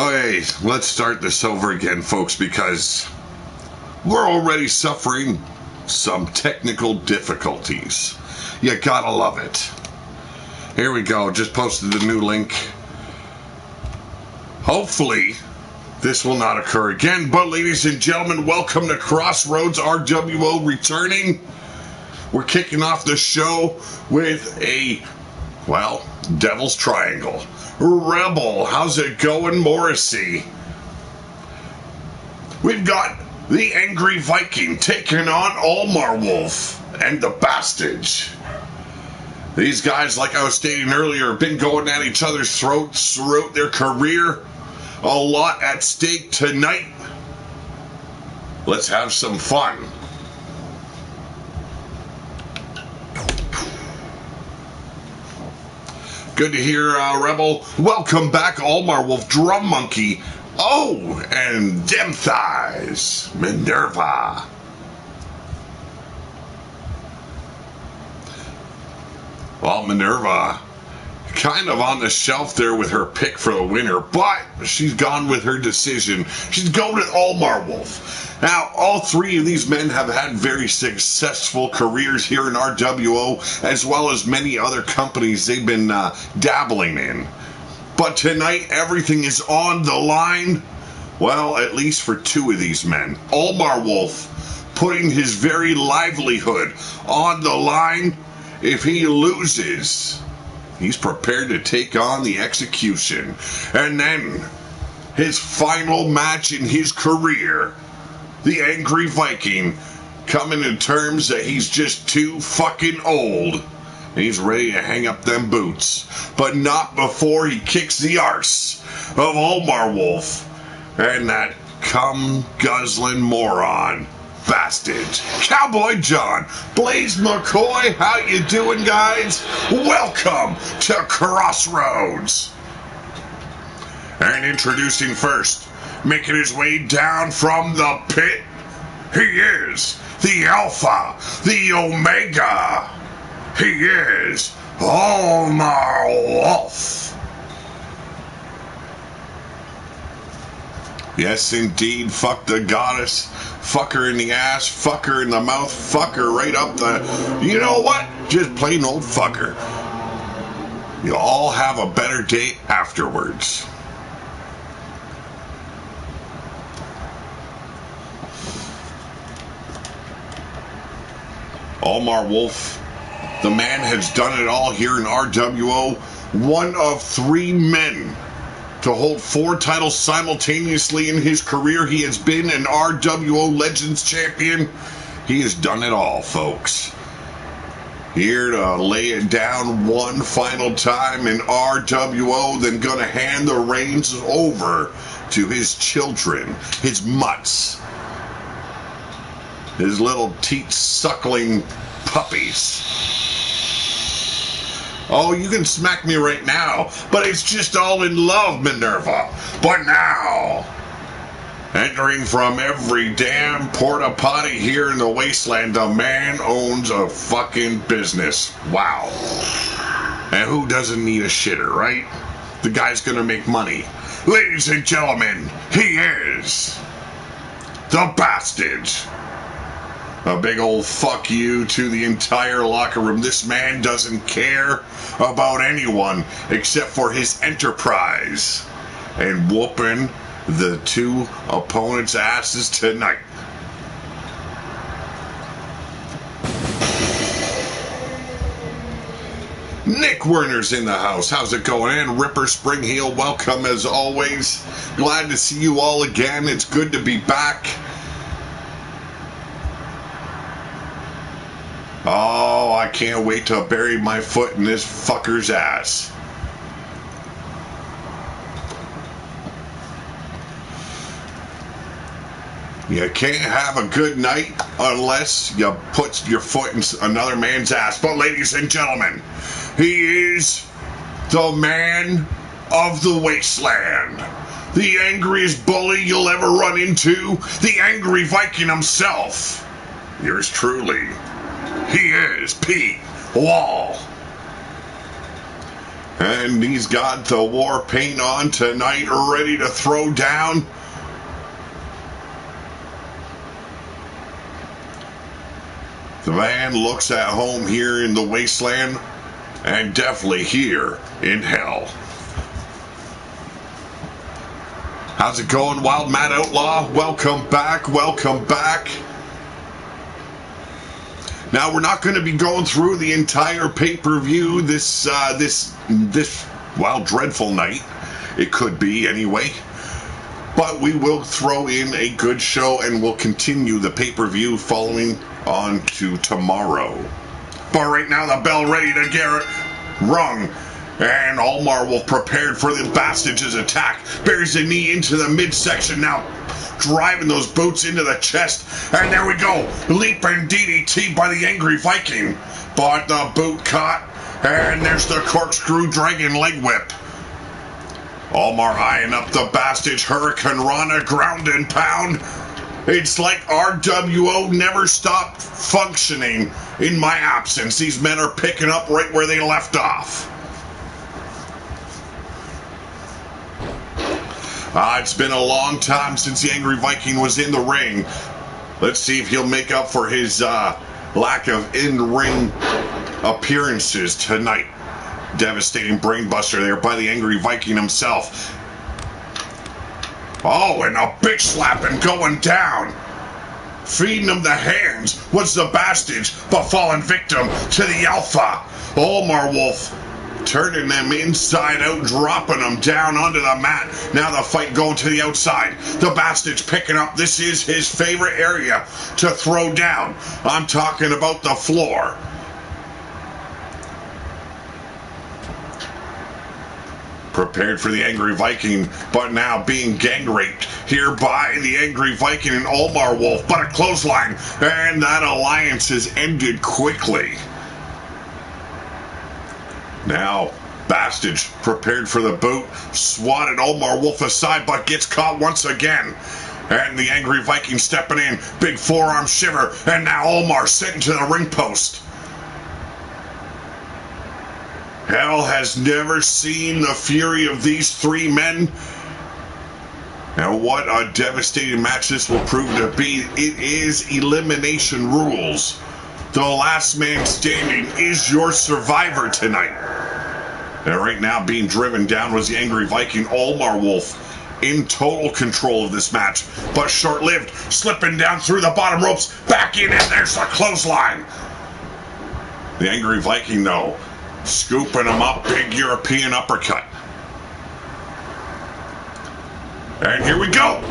Okay, let's start this over again, folks, because we're already suffering some technical difficulties. You gotta love it. Here we go, just posted the new link. Hopefully, this will not occur again, but ladies and gentlemen, welcome to Crossroads RWO returning. We're kicking off the show with a, well, Devil's Triangle. Rebel, how's it going, Morrissey? We've got the Angry Viking taking on Olmar Wolf and the Bastards. These guys, like I was stating earlier, have been going at each other's throats throughout their career. A lot at stake tonight. Let's have some fun. Good to hear, Rebel. Welcome back, Olmar Wolf, Drum Monkey. Oh, and Dem Thighs, Minerva. Well, Minerva, kind of on the shelf there with her pick for the winner, but she's gone with her decision. She's going with Olmar Wolf. Now, all three of these men have had very successful careers here in RWO, as well as many other companies they've been dabbling in. But tonight, everything is on the line. Well, at least for two of these men. Olmar Wolf putting his very livelihood on the line. If he loses, he's prepared to take on the execution. And then, his final match in his career, the Angry Viking, coming to terms that he's just too fucking old. And he's ready to hang up them boots. But not before he kicks the arse of Olmar Wolf and that cum-guzzling moron. Bastards. Cowboy John, Blaze McCoy, how you doing, guys? Welcome to Crossroads. And introducing first, making his way down from the pit, he is the Alpha, the Omega. He is Olmar Wolf. Yes, indeed. Fuck the goddess. Fuck her in the ass. Fuck her in the mouth. Fuck her right up the... You know what? Just plain old fuck her. You'll all have a better day afterwards. Olmar Wolf, the man has done it all here in RWO. One of three men to hold 4 titles simultaneously in his career. He has been an RWO Legends champion. He has done it all, folks. Here to lay it down one final time in RWO, then gonna hand the reins over to his children, his mutts, his little teat-suckling puppies. Oh, you can smack me right now, but it's just all in love, Minerva. But now, entering from every damn porta potty here in the wasteland, the man owns a fucking business. Wow. And who doesn't need a shitter, right? The guy's gonna make money. Ladies and gentlemen, he is the Bastards. A big old fuck you to the entire locker room. This man doesn't care about anyone except for his enterprise and whooping the two opponents' asses tonight. Nick Werner's in the house. How's it going? And Ripper Springheel, welcome as always. Glad to see you all again. It's good to be back. Oh, I can't wait to bury my foot in this fucker's ass. You can't have a good night unless you put your foot in another man's ass. But ladies and gentlemen, he is the man of the wasteland. The angriest bully you'll ever run into. The Angry Viking himself. Yours truly. He is Pete Wall. And he's got the war paint on tonight, ready to throw down. The man looks at home here in the wasteland, and definitely here in hell. How's it going, Wild Mad Outlaw? Welcome back, welcome back. Now, we're not going to be going through the entire pay-per-view this dreadful night. It could be, anyway. But we will throw in a good show, and we'll continue the pay-per-view following on to tomorrow. But right now, the bell ready to get rung. And Almar Wolf prepared for the Bastage's attack. Bears the knee into the midsection now, driving those boots into the chest. And there we go. Leaping DDT by the Angry Viking. But the boot caught. And there's the corkscrew dragon leg whip. Almar eyeing up the Bastage Hurricane Rana ground and pound. It's like RWO never stopped functioning in my absence. These men are picking up right where they left off. It's been a long time since the Angry Viking was in the ring. Let's see if he'll make up for his lack of in-ring appearances tonight. Devastating brainbuster there by the Angry Viking himself. Oh, and a bitch slapping going down. Feeding him the hands was the Bastage, but falling victim to the Alpha. Almar Wolf turning them inside out, dropping them down onto the mat. Now the fight going to the outside. The Bastage picking up. This is his favorite area to throw down. I'm talking about the floor. Prepared for the Angry Viking, but now being gang raped here by the Angry Viking and Almar Wolf. But a clothesline, and that alliance has ended quickly. Now, Bastage prepared for the boot, swatted Almar Wolf aside, but gets caught once again. And the Angry Viking stepping in, big forearm shiver, and now Almar sent to the ring post. Hell has never seen the fury of these three men. And what a devastating match this will prove to be. It is elimination rules. The last man standing is your survivor tonight. And right now being driven down was the Angry Viking. Almar Wolf in total control of this match, but short-lived, slipping down through the bottom ropes, back in, and there's the clothesline. The Angry Viking, though, scooping him up, big European uppercut. And here we go.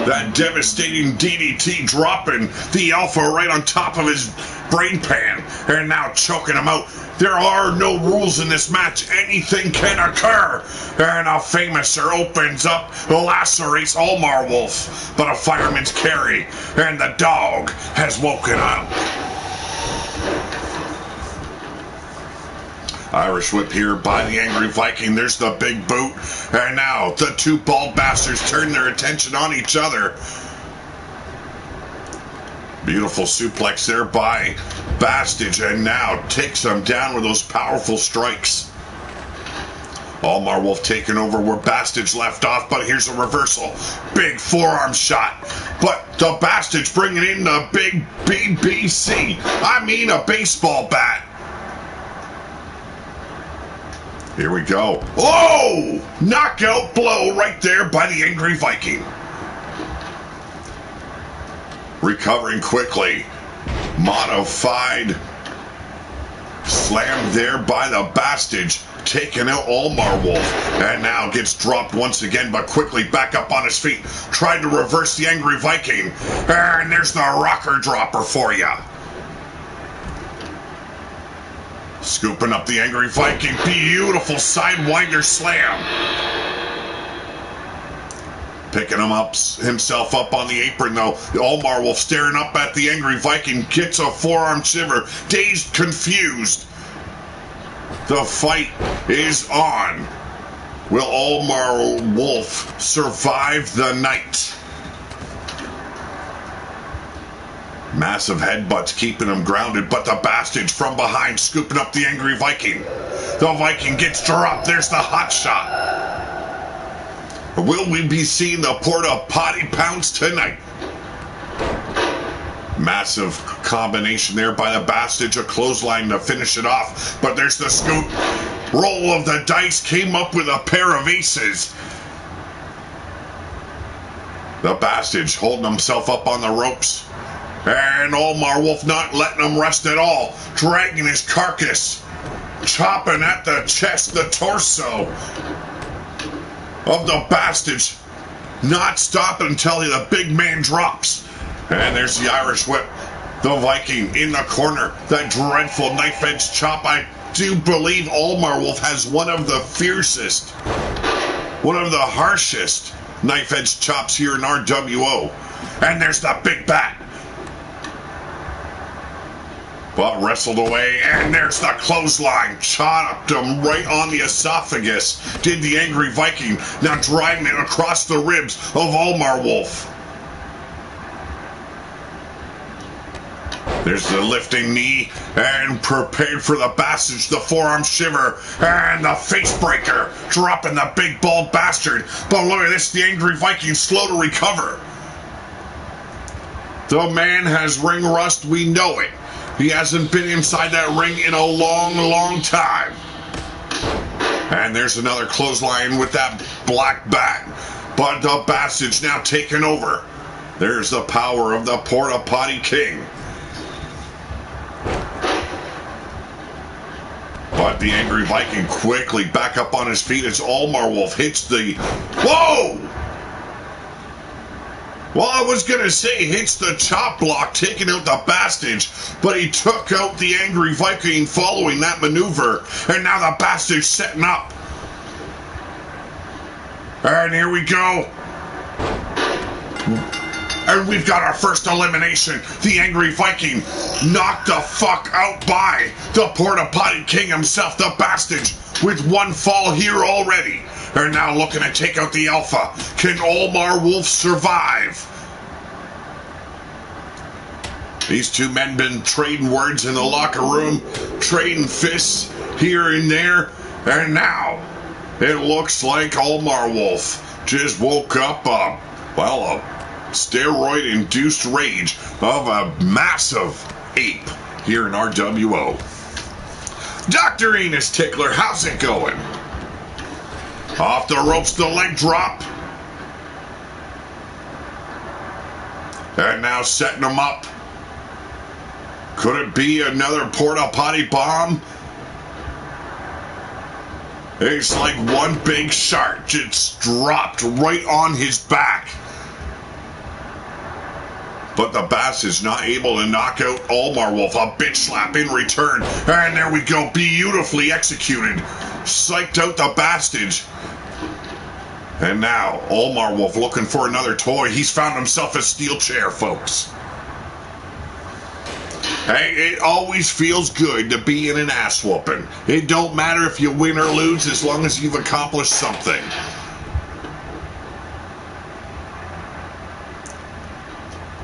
That devastating DDT dropping the Alpha right on top of his brain pan. And now choking him out. There are no rules in this match. Anything can occur. And a Famouser opens up, lacerates Almar Wolf. But a fireman's carry. And the Dawg has woken up. Irish whip here by the Angry Viking. There's the big boot. And now the two bald bastards turn their attention on each other. Beautiful suplex there by Bastage. And now takes them down with those powerful strikes. Almar Wolf taking over where Bastage left off. But here's a reversal. Big forearm shot. But the Bastage bringing in the big BBC. I mean a baseball bat. Here we go. Oh! Knockout blow right there by the Angry Viking. Recovering quickly. Modified slam there by the Bastage. Taking out Almar Wolf. And now gets dropped once again, but quickly back up on his feet. Tried to reverse the Angry Viking. And there's the rocker dropper for you. Scooping up the Angry Viking. Beautiful sidewinder slam. Picking him up, himself up on the apron, though. Almar Wolf staring up at the Angry Viking. Gets a forearm shiver. Dazed, confused. The fight is on. Will Almar Wolf survive the night? Massive headbutts keeping him grounded, but the Bastard from behind scooping up the Angry Viking. The Viking gets dropped. There's the hot shot. Will we be seeing the Porta Potty pounce tonight? Massive combination there by the Bastard. A clothesline to finish it off, but there's the scoop. Roll of the dice came up with a pair of aces. The Bastard holding himself up on the ropes. And Omar Wolf not letting him rest at all. Dragging his carcass. Chopping at the chest, the torso of the Bastard. Not stopping until the big man drops. And there's the Irish whip. The Viking in the corner. That dreadful knife edge chop. I do believe Omar Wolf has one of the fiercest, one of the harshest knife edge chops here in RWO. And there's the big bat. But wrestled away, and there's the clothesline. Chopped him right on the esophagus. Did the Angry Viking. Now driving it across the ribs of Omar Wolf. There's the lifting knee, and prepared for the Bastard, the forearm shiver, and the face breaker. Dropping the big bald Bastard. But look at this, the Angry Viking slow to recover. The man has ring rust, we know it. He hasn't been inside that ring in a long, long time. And there's another clothesline with that black bat. But the Bastard's now taken over. There's the power of the Porta Potty King. But the Angry Viking quickly back up on his feet as Omar Wolf hits the... Whoa! Well, I was going to say hits the chop block, taking out the Bastard, but he took out the Angry Viking following that maneuver, and now the Bastard's setting up. And here we go. And we've got our first elimination. The Angry Viking knocked the fuck out by the Porta Potty King himself, the Bastard, with one fall here already. They're now looking to take out the Alpha. Can Omar Wolf survive? These two men been trading words in the locker room, trading fists here and there, and now it looks like Omar Wolf just woke up a steroid-induced rage of a massive ape here in RWO. Dr. Enos Tickler, how's it going? Off the ropes, the leg drop. And now setting him up. Could it be another Porta Potty bomb? It's like one big shark just dropped right on his back. But the Bastard's not able to knock out Omar Wolf. A bitch slap in return. And there we go. Beautifully executed. Psyched out the Bastard. And now, Omar Wolf looking for another toy. He's found himself a steel chair, folks. Hey, it always feels good to be in an ass whooping. It don't matter if you win or lose as long as you've accomplished something.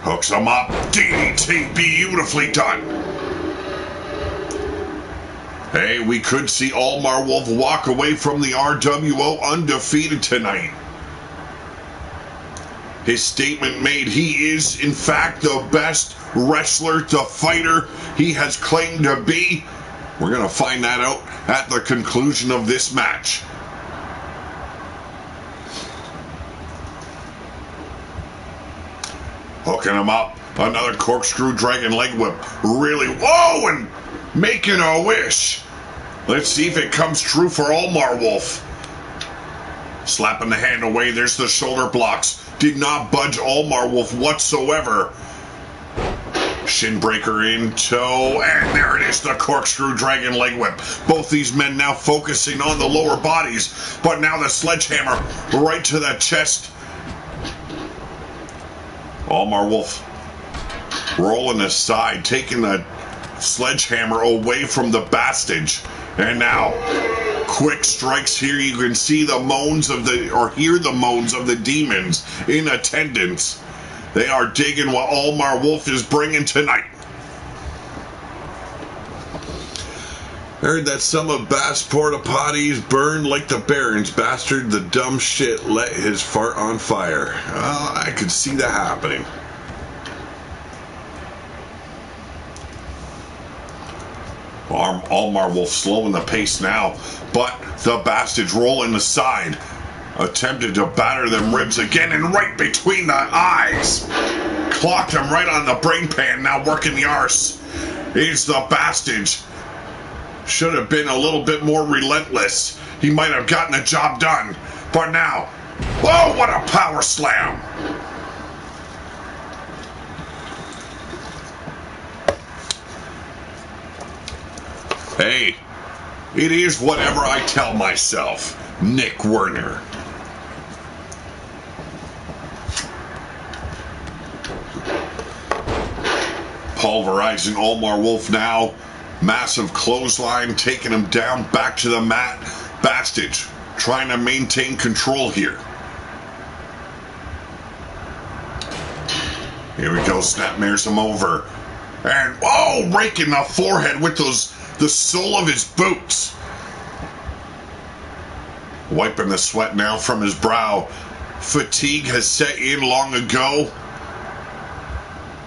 Hooks him up. DDT, beautifully done. Hey, we could see Omar Wolf walk away from the RWO undefeated tonight. His statement made, he is, in fact, the best wrestler, the fighter he has claimed to be. We're going to find that out at the conclusion of this match. Hooking him up. Another corkscrew dragon leg whip. Really, whoa, and making a wish. Let's see if it comes true for Omar Wolf. Slapping the hand away. There's the shoulder blocks. Did not budge Omar Wolf whatsoever. Shin breaker in tow. And there it is, the corkscrew dragon leg whip. Both these men now focusing on the lower bodies. But now the sledgehammer right to the chest. Omar Wolf rolling aside, taking the sledgehammer away from the Bastard. And now, quick strikes here. You can see the moans of or hear the moans of the demons in attendance. They are digging what Omar Wolf is bringing tonight. Heard that some of Bass porta potties burned like the Barons. Bastard, the dumb shit, let his fart on fire. Well, I could see that happening. Omar Wolf slowing the pace now, but the Bastards rolling the side. Attempted to batter them ribs again, and right between the eyes. Clocked him right on the brain pan, now working the arse. It's the Bastards. Should have been a little bit more relentless. He might have gotten the job done. But now, whoa, what a power slam. Hey, it is whatever I tell myself. Nick Werner. Pulverizing Omar Wolf now. Massive clothesline, taking him down, back to the mat. Bastage trying to maintain control here. Here we go, snapmares him over. And, oh, raking the forehead with the sole of his boots. Wiping the sweat now from his brow. Fatigue has set in long ago.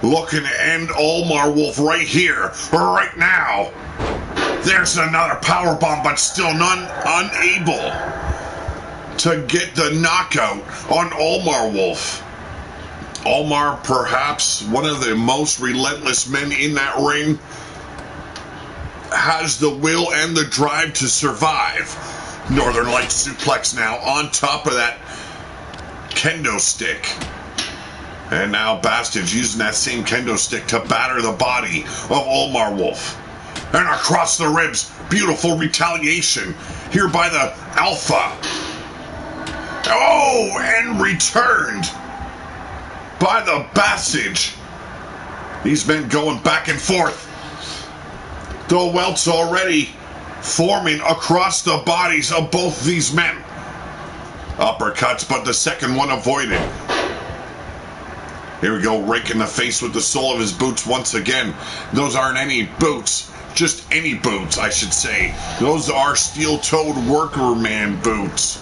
Looking to end Omar Wolf right here, right now. There's another powerbomb, but still unable to get the knockout on Omar Wolf. Omar, perhaps one of the most relentless men in that ring, has the will and the drive to survive. Northern Lights suplex now on top of that kendo stick. And now Bastage using that same kendo stick to batter the body of Omar Wolf. And across the ribs, beautiful retaliation here by the Alpha. Oh, and returned by the Bastage. These men going back and forth. The welts already forming across the bodies of both these men. Uppercuts, but the second one avoided. Here we go, raking the face with the sole of his boots once again. Those aren't any boots, just any boots, I should say. Those are steel-toed workerman boots.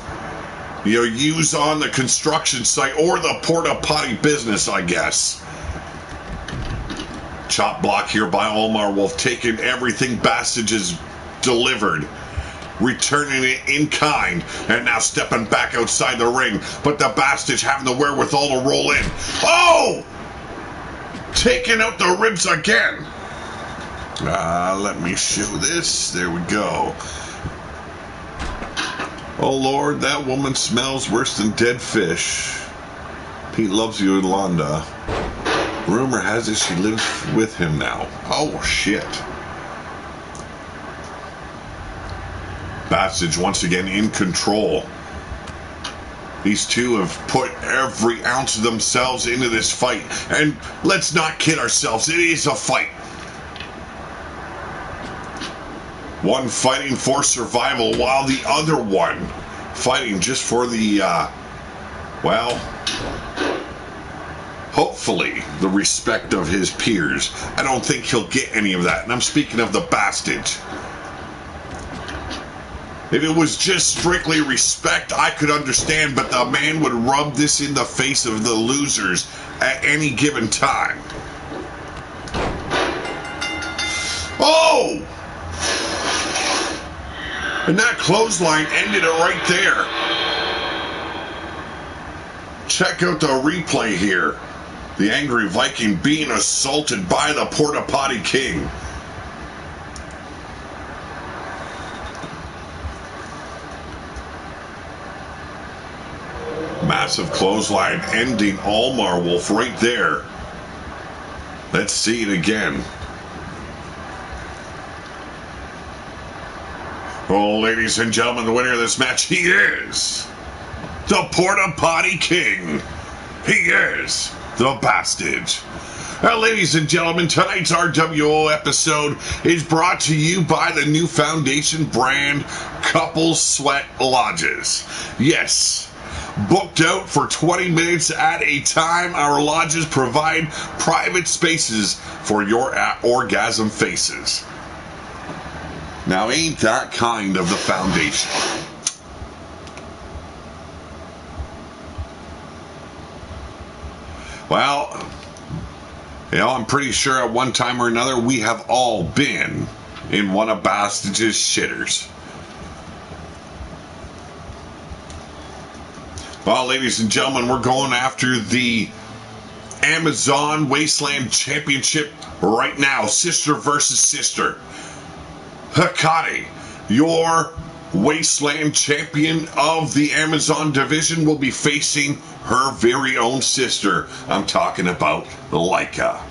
You use on the construction site or the porta-potty business, I guess. Chop block here by Omar Wolf, taking everything Bastage has delivered. Returning it in kind, and now stepping back outside the ring, but the Bastage having the wherewithal to roll in. Oh! Taking out the ribs again. Let me show this. There we go. Oh Lord, that woman smells worse than dead fish. Pete loves you, Yolanda. Rumor has it she lives with him now. Oh shit. Bastage once again in control. These two have put every ounce of themselves into this fight. And let's not kid ourselves, it is a fight. One fighting for survival while the other one fighting just for the, hopefully the respect of his peers. I don't think he'll get any of that. And I'm speaking of the Bastage. If it was just strictly respect, I could understand, but the man would rub this in the face of the losers at any given time. Oh! And that clothesline ended it right there. Check out the replay here. The Angry Viking being assaulted by the Porta Potty King. Massive clothesline ending Omar Wolf right there. Let's see it again. Oh, ladies and gentlemen, the winner of this match, he is the Porta Potty King. He is the Bastage. Well, ladies and gentlemen, tonight's RWO episode is brought to you by the new foundation brand, Couple Sweat Lodges. Yes, Booked out for 20 minutes at a time, our lodges provide private spaces for your orgasm faces. Now, ain't that kind of the foundation? Well, I'm pretty sure at one time or another we have all been in one of Bastage's shitters. Well, ladies and gentlemen, we're going after the Amazon Wasteland Championship right now. Sister versus sister. Hecate, your Wasteland champion of the Amazon division, will be facing her very own sister. I'm talking about Laika.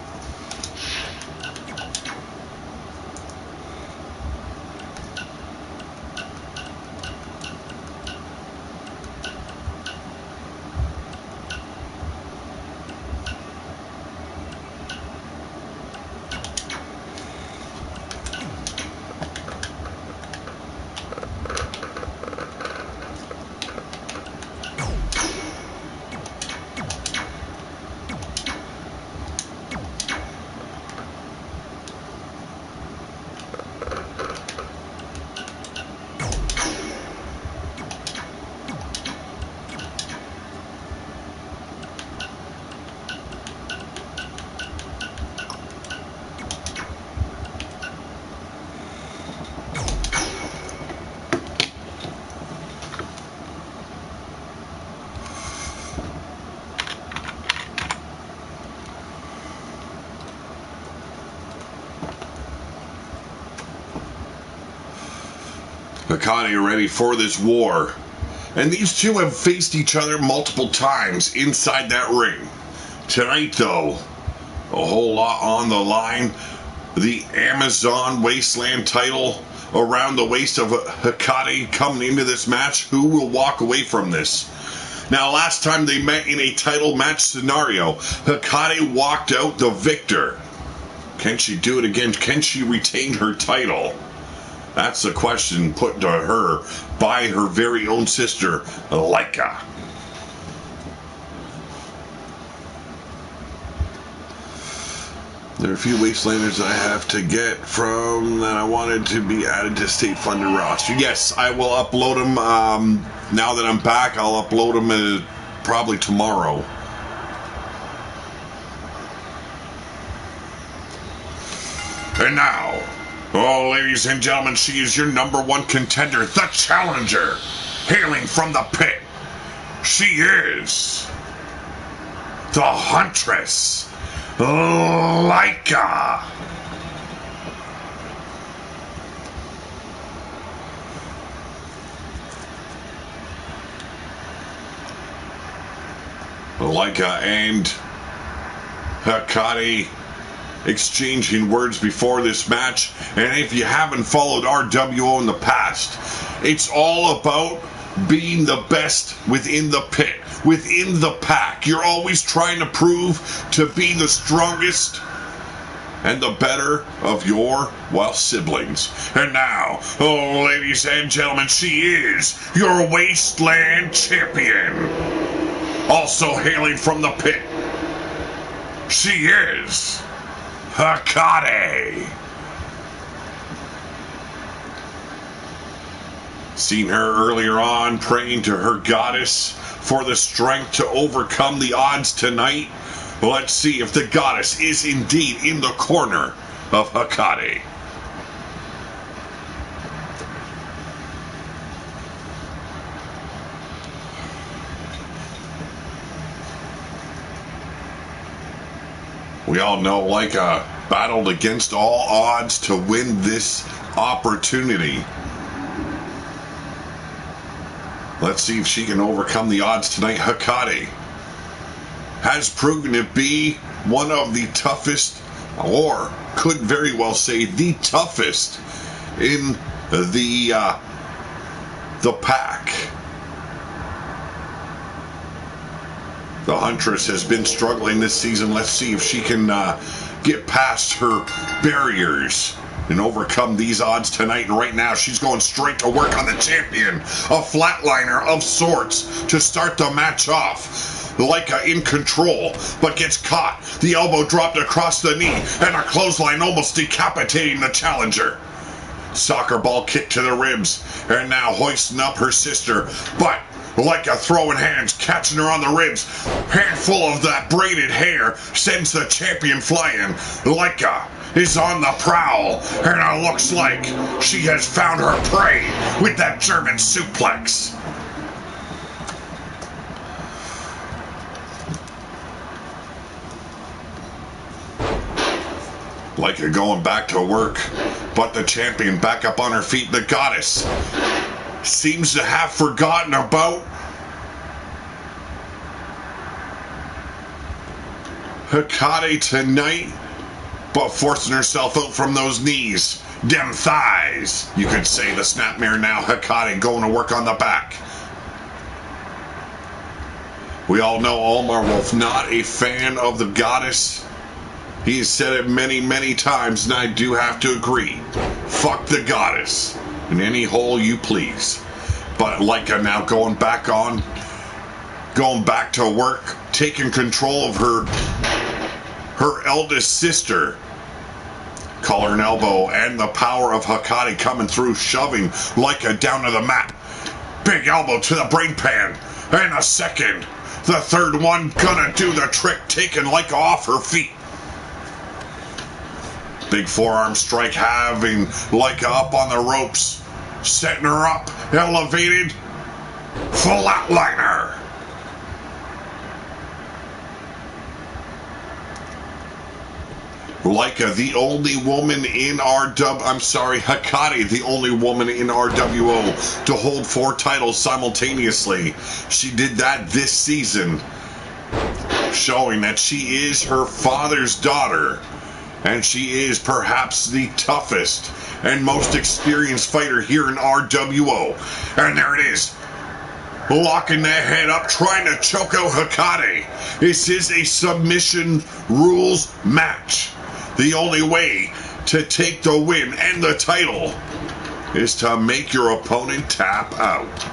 Hecate ready for this war. And these two have faced each other multiple times inside that ring. Tonight, though, a whole lot on the line. The Amazon Wasteland title around the waist of Hecate coming into this match. Who will walk away from this? Now, last time they met in a title match scenario, Hecate walked out the victor. Can she do it again? Can she retain her title? That's the question put to her by her very own sister, Laika. There are a few Wastelanders I have to get from that I wanted to be added to state funded roster. Yes, I will upload them. Now that I'm back, I'll upload them probably tomorrow. And now, oh, ladies and gentlemen, she is your number one contender, the challenger, hailing from the pit. She is the Huntress, Laika. Laika and Hecate exchanging words before this match. And if you haven't followed RWO in the past, it's all about being the best within the pit, within the pack. You're always trying to prove to be the strongest and the better of your, well, siblings. And now, oh, ladies and gentlemen, she is your Wasteland champion. Also hailing from the pit, she is Hecate. Seen her earlier on praying to her goddess for the strength to overcome the odds tonight. Let's see if the goddess is indeed in the corner of Hecate. We all know Laika battled against all odds to win this opportunity. Let's see if she can overcome the odds tonight. Hecate has proven to be one of the toughest, or could very well say the toughest, in the pack. The Huntress has been struggling this season. Let's see if she can get past her barriers and overcome these odds tonight. And right now, she's going straight to work on the champion. A flatliner of sorts to start the match off. Leica in control, but gets caught. The elbow dropped across the knee, and a clothesline almost decapitating the challenger. Soccer ball kick to the ribs, and now hoisting up her sister, but Leica throwing hands, catching her on the ribs. Handful of that braided hair sends the champion flying. Leica is on the prowl, and it looks like she has found her prey with that German suplex. Leica going back to work, but the champion back up on her feet. The goddess seems to have forgotten about Hecate tonight, but forcing herself out from those knees. Them thighs, you could say. The snapmare now. Hecate going to work on the back. We all know Almar Wolf not a fan of the goddess. He's said it many, many times, and I do have to agree. Fuck the goddess in any hole you please. But Leica now going back to work, taking control of her eldest sister. Collar and elbow, and the power of Hecate coming through, shoving Leica down to the mat. Big elbow to the brain pan, and a second. The third one gonna do the trick, taking Leica off her feet. Big forearm strike, having Leica up on the ropes, setting her up, elevated, flatliner. Leica, the only woman in Hecate, the only woman in RWO to hold 4 titles simultaneously. She did that this season, showing that she is her father's daughter. And she is perhaps the toughest and most experienced fighter here in RWO. And there it is. Locking that head up, trying to choke out Hecate. This is a submission rules match. The only way to take the win and the title is to make your opponent tap out.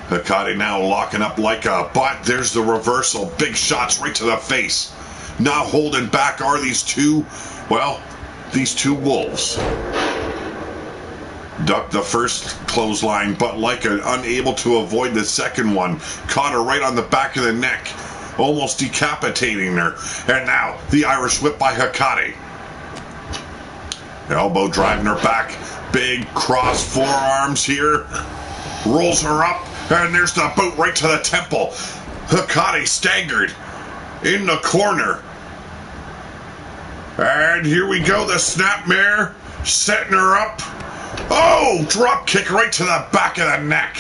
Hecate now locking up Leica, but there's the reversal. Big shots right to the face. Not holding back are these two wolves. Ducked the first clothesline, but Leica unable to avoid the second one. Caught her right on the back of the neck, almost decapitating her. And now the Irish whip by Hecate. Elbow driving her back. Big cross forearms here. Rolls her up. And there's the boot right to the temple. Hecate staggered in the corner. And here we go, the snapmare, setting her up. Oh, drop kick right to the back of the neck.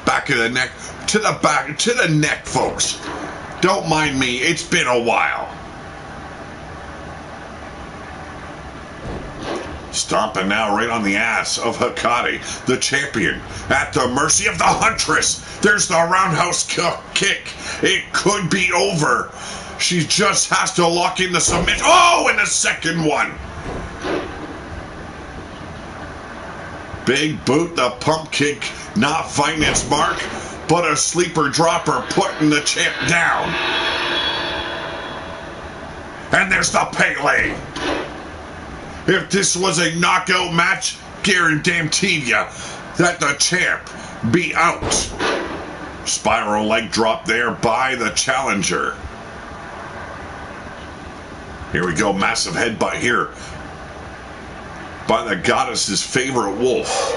Back of the neck, to the neck, folks. Don't mind me, it's been a while. Stomping now right on the ass of Hecate, the champion, at the mercy of the Huntress. There's the roundhouse kick. It could be over. She just has to lock in the submission. Oh, and the second one. Big boot, the pump kick, not finding its mark, but a sleeper dropper putting the champ down. And there's the Pele. If this was a knockout match, guarantee you that the champ be out. Spiral leg drop there by the challenger. Here we go, massive headbutt here by the goddess's favorite wolf.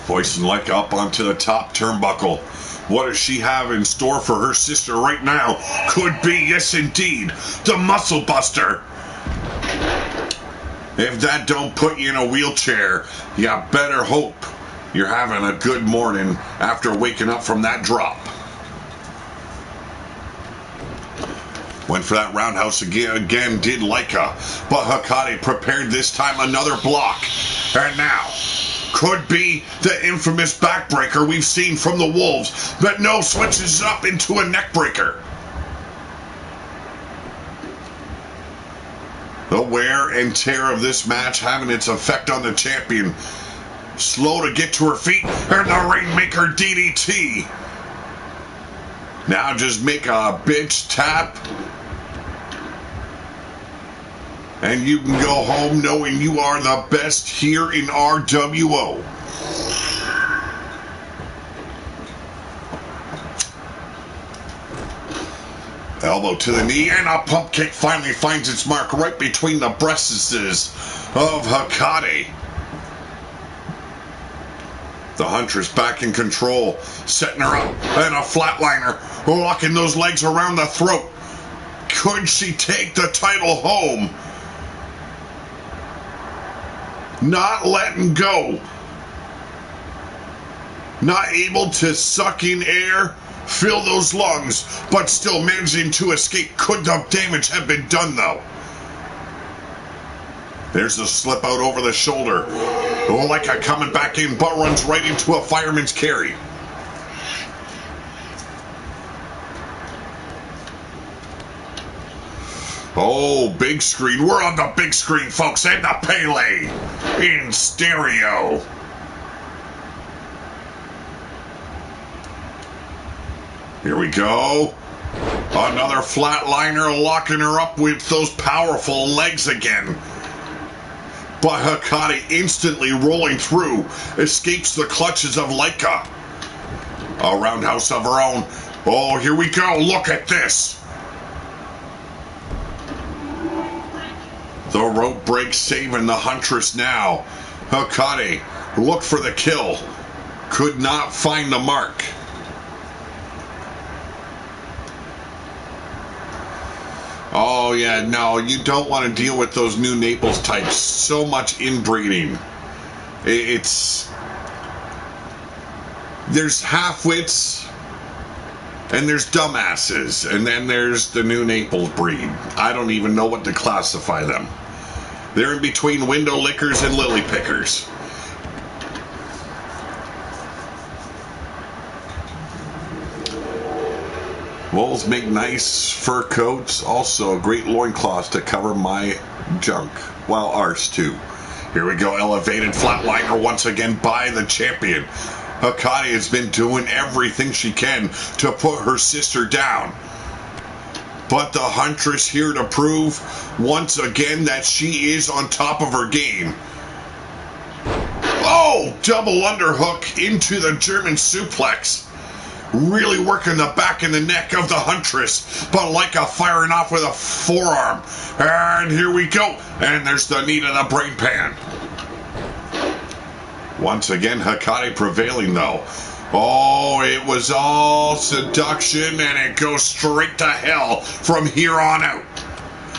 Hoisting Leica up onto the top turnbuckle. What does she have in store for her sister right now? Could be, yes indeed, the Muscle Buster. If that don't put you in a wheelchair, you better hope you're having a good morning after waking up from that drop. Went for that roundhouse again did Leica, but Hecate prepared this time another block. And now, could be the infamous backbreaker we've seen from the Wolves, but no, switches up into a neckbreaker. The wear and tear of this match having its effect on the champion. Slow to get to her feet, and the Rainmaker DDT. Now just make a bitch tap, and you can go home knowing you are the best here in RWO. Elbow to the knee, and a pump kick finally finds its mark right between the breasts of Hikari. The Huntress back in control, setting her up, and a flatliner, locking those legs around the throat. Could she take the title home? Not letting go. Not able to suck in air, fill those lungs, but still managing to escape. Could the damage have been done, though? There's the slip out over the shoulder. Leica coming back in, but runs right into a fireman's carry. Oh, big screen. We're on the big screen, folks, and the Pele in stereo. Here we go. Another flatliner locking her up with those powerful legs again. But Hikari instantly rolling through, escapes the clutches of Leica. A roundhouse of her own. Oh, here we go. Look at this. The rope break saving the Huntress now. Hikari looked for the kill. Could not find the mark. Oh, yeah, no, you don't want to deal with those new Naples types. So much inbreeding. There's half-wits, and there's dumbasses, and then there's the new Naples breed. I don't even know what to classify them. They're in between window lickers and lily pickers. Wolves make nice fur coats, also great loincloths to cover my junk. Well, ours too. Here we go, elevated flatliner once again by the champion. Hikari has been doing everything she can to put her sister down. But the Huntress here to prove once again that she is on top of her game. Oh, double underhook into the German suplex. Really working the back and the neck of the Huntress, but Leica firing off with a forearm. And here we go. And there's the knee to the brain pan. Once again, Hikari prevailing, though. Oh, it was all seduction, and it goes straight to hell from here on out.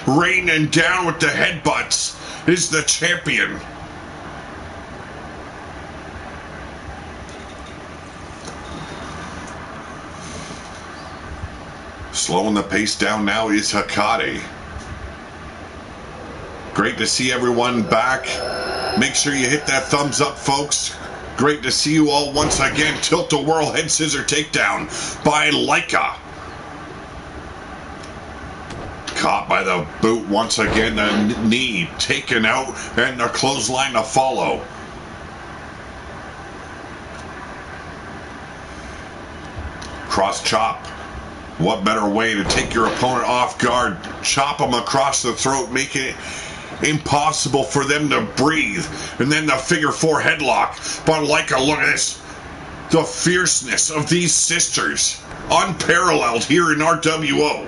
Raining down with the headbutts is the champion. Slowing the pace down now is Hikari. Great to see everyone back. Make sure you hit that thumbs up, folks. Great to see you all once again. Tilt-a-whirl head scissor takedown by Leica. Caught by the boot once again. The knee taken out and the clothesline to follow. Cross chop. What better way to take your opponent off guard? Chop them across the throat, make it impossible for them to breathe. And then the figure four headlock. But Leica, look at this. The fierceness of these sisters. Unparalleled here in RWO.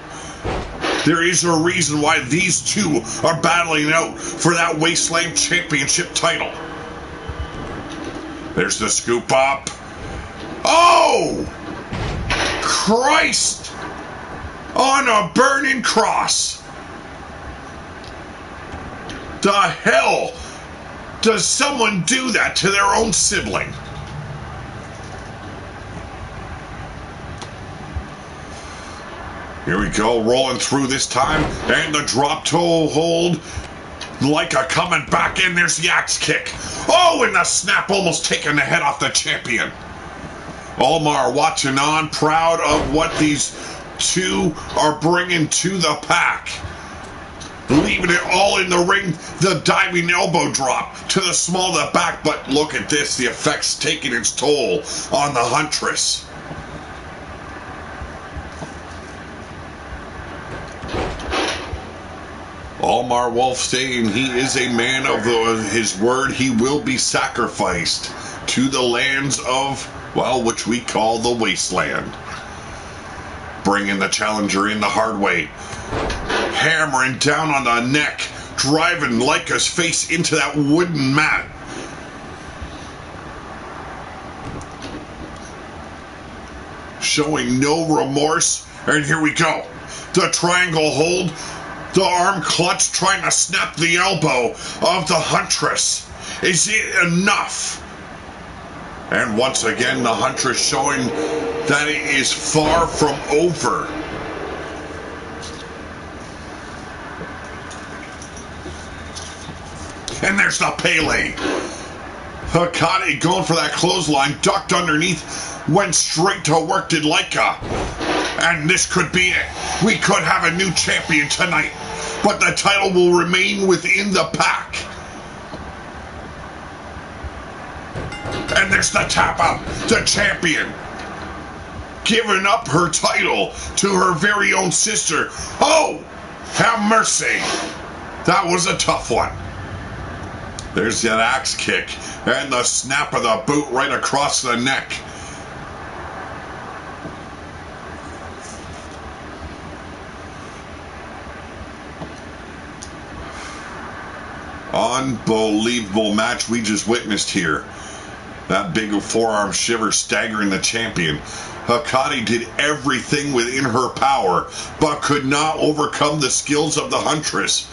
There is a reason why these two are battling out for that Wasteland Championship title. There's the scoop up. Oh! Christ! On a burning cross. The hell does someone do that to their own sibling? Here we go, rolling through this time, and the drop toe hold Leica coming back in. There's the axe kick. Oh, and the snap almost taking the head off the champion. Omar watching on, proud of what these two are bringing to the pack. Leaving it all in the ring. The diving elbow drop to the small of the back. But look at this. The effect's taking its toll on the Huntress. Omar Wolf saying he is a man of his word. He will be sacrificed to the lands of, well, which we call the wasteland. Bringing the challenger in the hard way. Hammering down on the neck. Driving Leica's face into that wooden mat. Showing no remorse. And here we go. The triangle hold. The arm clutch trying to snap the elbow of the Huntress. Is it enough? And once again, the Huntress showing that it is far from over. And there's the Pele. Hikari going for that clothesline, ducked underneath, went straight to work to Leica. And this could be it. We could have a new champion tonight, but the title will remain within the pack. And there's the tap out. The champion giving up her title to her very own sister. Oh, have mercy. That was a tough one. There's that axe kick and the snap of the boot right across the neck. Unbelievable match we just witnessed here. That big forearm shiver staggering the champion. Hikari did everything within her power, but could not overcome the skills of the Huntress.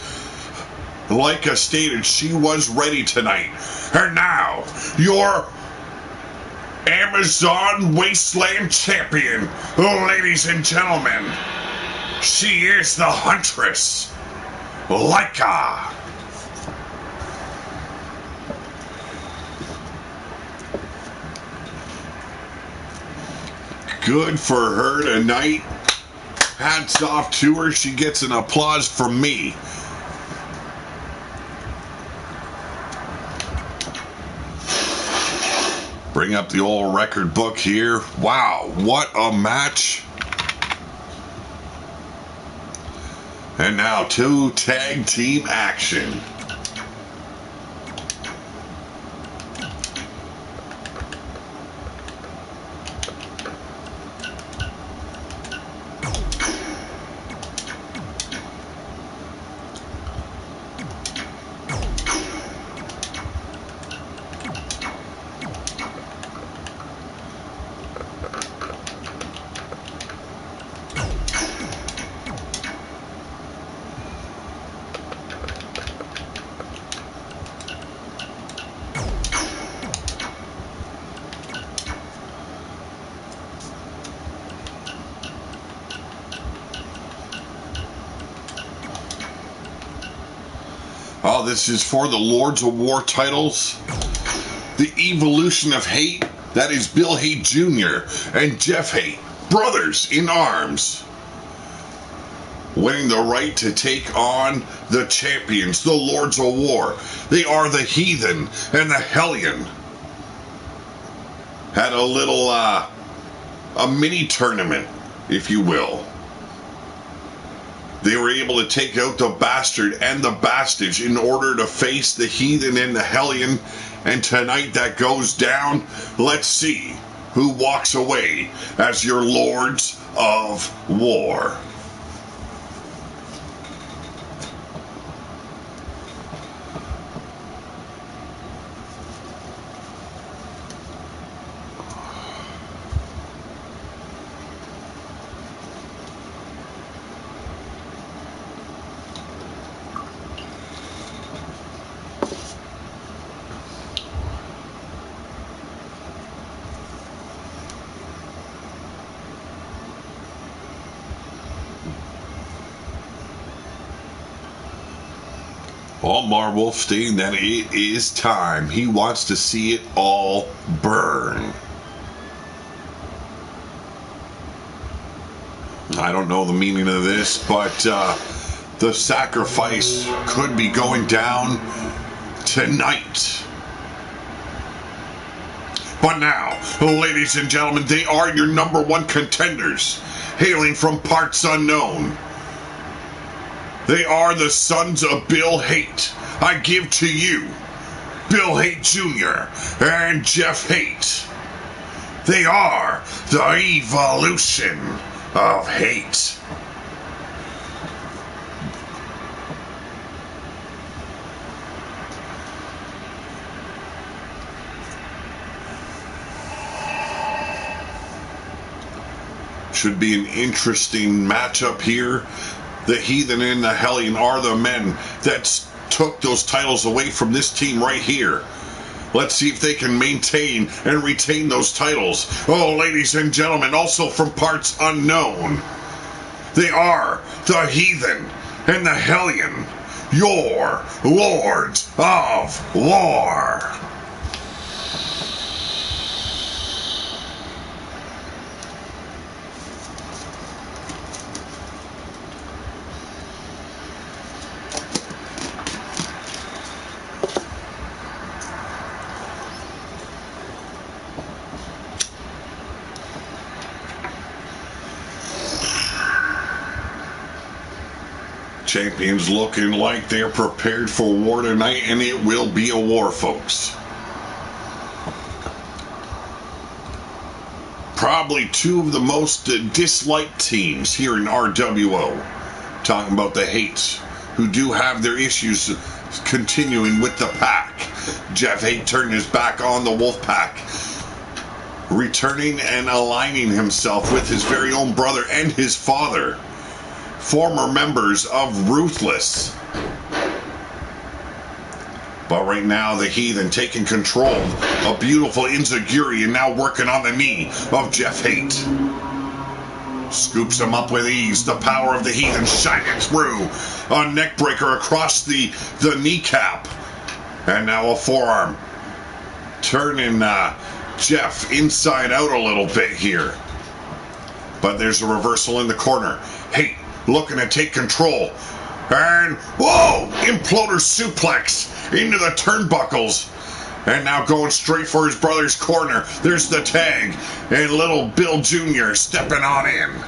Leica stated she was ready tonight. And now, your Amazon Wasteland champion, ladies and gentlemen, she is the Huntress, Leica. Good for her tonight. Hats off to her. She gets an applause from me. Bring up the old record book here. Wow, what a match. And now two tag team action. Oh, this is for the Lords of War titles. The Evolution of Hate, that is Bill Hate Jr. and Jeff Hate, brothers in arms. Winning the right to take on the champions, the Lords of War. They are the Heathen and the Hellion. Had a little, a mini tournament, if you will. They were able to take out the Bastard and the Bastage in order to face the Heathen and the Hellion. And tonight that goes down. Let's see who walks away as your Lords of War. Allmar Wolf stating that it is time. He wants to see it all burn. I don't know the meaning of this, but the sacrifice could be going down tonight. But now, ladies and gentlemen, they are your number one contenders, hailing from parts unknown. They are the sons of Bill Haight. I give to you Bill Haight Jr. and Jeff Haight. They are the evolution of hate. Should be an interesting matchup here. The Heathen and the Hellion are the men that took those titles away from this team right here. Let's see if they can maintain and retain those titles. Oh, ladies and gentlemen, also from parts unknown, they are the Heathen and the Hellion, your Lords of War. Champions looking like they're prepared for war tonight, and it will be a war, folks. Probably two of the most disliked teams here in RWO. Talking about the Haights, who do have their issues continuing with the pack. Jeff Haight turned his back on the Wolf Pack, returning and aligning himself with his very own brother and his father, former members of Ruthless. But right now, the Heathen taking control. A beautiful Inzaguri and now working on the knee of Jeff Haight. Scoops him up with ease. The power of the Heathen shining through. A neck breaker across the kneecap. And now a forearm. Turning Jeff inside out a little bit here. But there's a reversal in the corner. Haight looking to take control. And, whoa! Imploder suplex into the turnbuckles. And now going straight for his brother's corner. There's the tag. And little Bill Jr. stepping on in.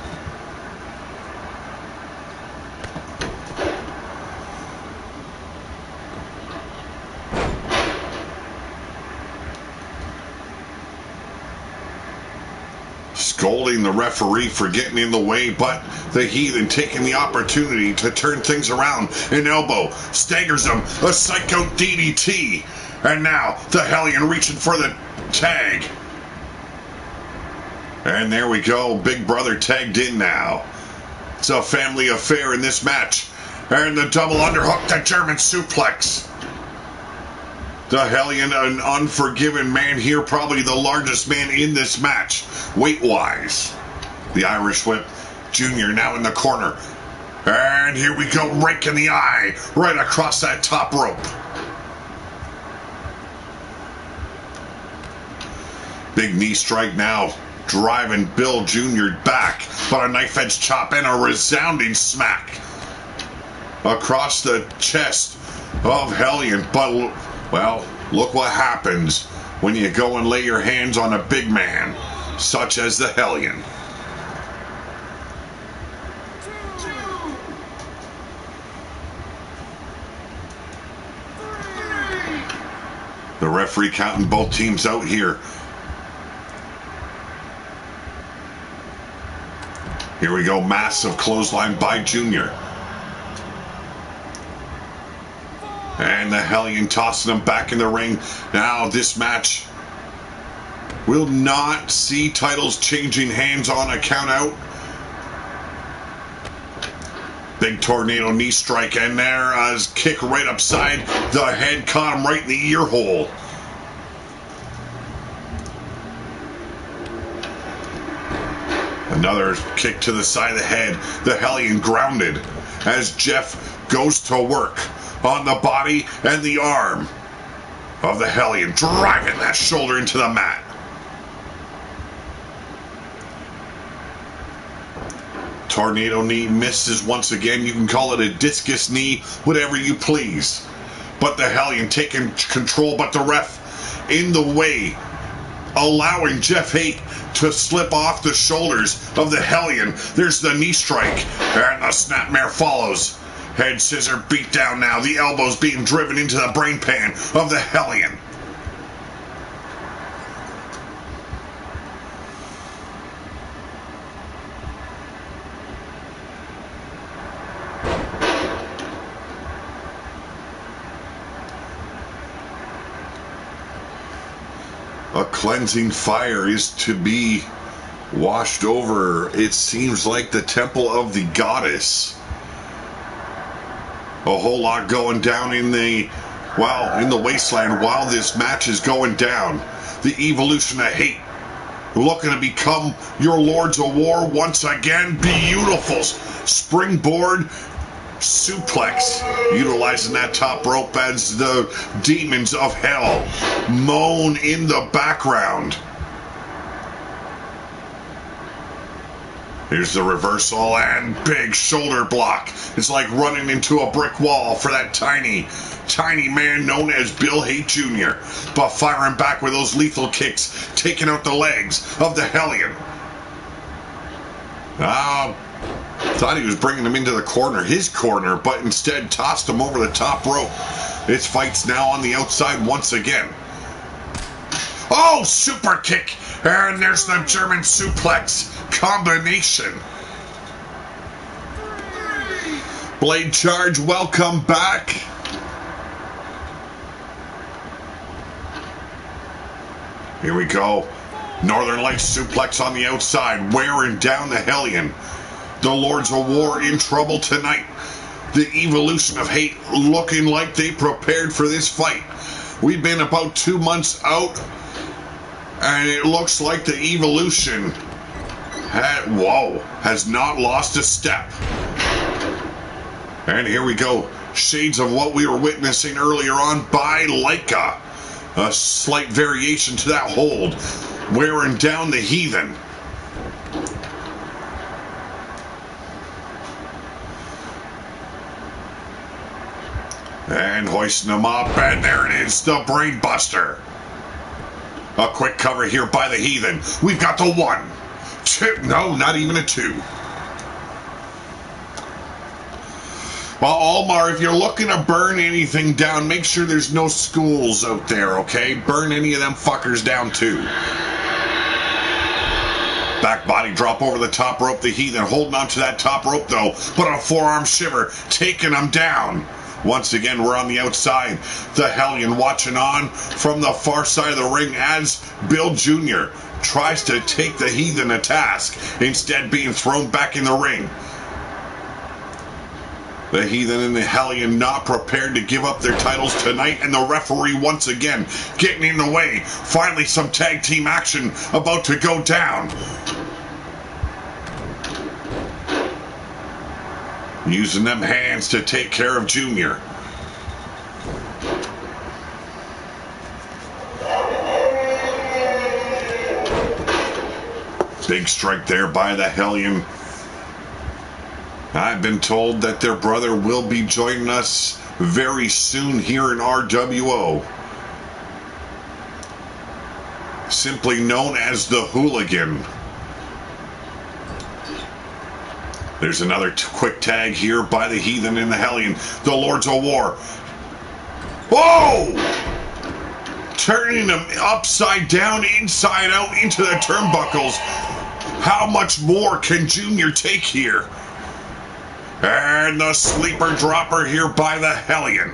Scolding the referee for getting in the way, but the Heathen taking the opportunity to turn things around. An elbow staggers him, a psycho DDT, and now the Hellion reaching for the tag. And there we go, Big Brother tagged in now. It's a family affair in this match. And the double underhook, the German suplex. The Hellion, an unforgiven man here, probably the largest man in this match, weight-wise. The Irish Whip, Junior now in the corner. And here we go, rake in the eye, right across that top rope. Big knee strike now, driving Bill Jr. back, but a knife-edge chop and a resounding smack across the chest of Hellion. But, well, look what happens when you go and lay your hands on a big man, such as the Hellion. The referee counting both teams out here. Here we go, massive clothesline by Junior. And the Hellion tossing him back in the ring. Now this match will not see titles changing hands on a count out. Big tornado knee strike, and there a kick right upside the head, caught him right in the ear hole. Another kick to the side of the head. The Hellion grounded as Jeff goes to work on the body and the arm of the Hellion, driving that shoulder into the mat. Tornado knee misses once again. You can call it a discus knee, whatever you please. But the Hellion taking control, but the ref in the way, allowing Jeff Haight to slip off the shoulders of the Hellion. There's the knee strike, and the snapmare follows. Head scissor beat down now. The elbows being driven into the brain pan of the Hellion. A cleansing fire is to be washed over, it seems like, the temple of the goddess. A whole lot going down in the wasteland while this match is going down. The evolution of Hate looking to become your Lords of War once again. Beautiful springboard suplex, utilizing that top rope as the demons of hell moan in the background. Here's the reversal and big shoulder block. It's like running into a brick wall for that tiny man known as Bill Haight Jr. But firing back with those lethal kicks, taking out the legs of the Hellion. Thought he was bringing him into the corner, his corner, but instead tossed him over the top rope. This fight's now on the outside once again. Oh, super kick! And there's the German suplex combination. Blade charge, welcome back. Here we go. Northern Lights suplex on the outside, wearing down the Hellion. The Lords of War in trouble tonight. The evolution of Hate looking like they prepared for this fight. We've been about 2 months out, and it looks like the evolution has not lost a step. And here we go. Shades of what we were witnessing earlier on by Leica. A slight variation to that hold, wearing down the Heathen. And hoisting them up, and there it is, the Brain Buster. A quick cover here by the Heathen. We've got the 1, 2, no, not even a 2. Well, Almar, if you're looking to burn anything down, make sure there's no schools out there, okay? Burn any of them fuckers down, too. Back body drop over the top rope. The Heathen holding on to that top rope, though. But a forearm shiver, taking them down. Once again, we're on the outside. The Hellion watching on from the far side of the ring as Bill Jr. tries to take the Heathen to task, instead being thrown back in the ring. The Heathen and the Hellion not prepared to give up their titles tonight, and the referee once again getting in the way. Finally, some tag team action about to go down. Using them hands to take care of Junior. Big strike there by the Hellion. I've been told that their brother will be joining us very soon here in RWO. Simply known as the Hooligan. There's another quick tag here by the Heathen and the Hellion. The Lords of War. Whoa! Turning them upside down, inside out, into the turnbuckles. How much more can Junior take here? And the sleeper dropper here by the Hellion.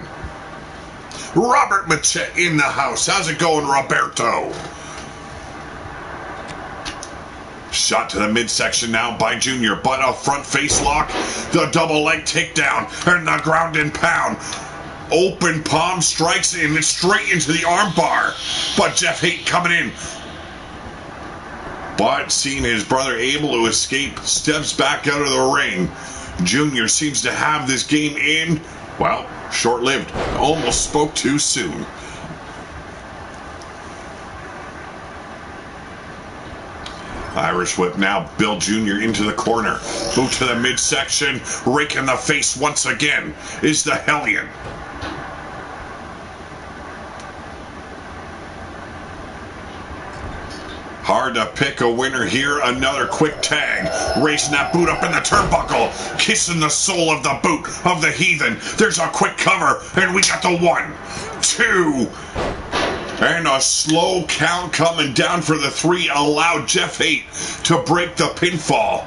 Robert Machette in the house. How's it going, Roberto? Shot to the midsection now by Junior, but a front face lock, the double leg takedown, and the ground and pound. Open palm strikes in straight into the arm bar, but Jeff Haight coming in. But seeing his brother able to escape, steps back out of the ring. Junior seems to have this game in Well, short-lived. Almost spoke too soon. Irish whip now. Bill Jr. into the corner. Boot to the midsection. Rake in the face once again is the Hellion. Hard to pick a winner here. Another quick tag. Racing that boot up in the turnbuckle. Kissing the sole of the boot of the Heathen. There's a quick cover. And we got the 1, 2. And a slow count coming down for the 3 allowed Jeff Haight to break the pinfall.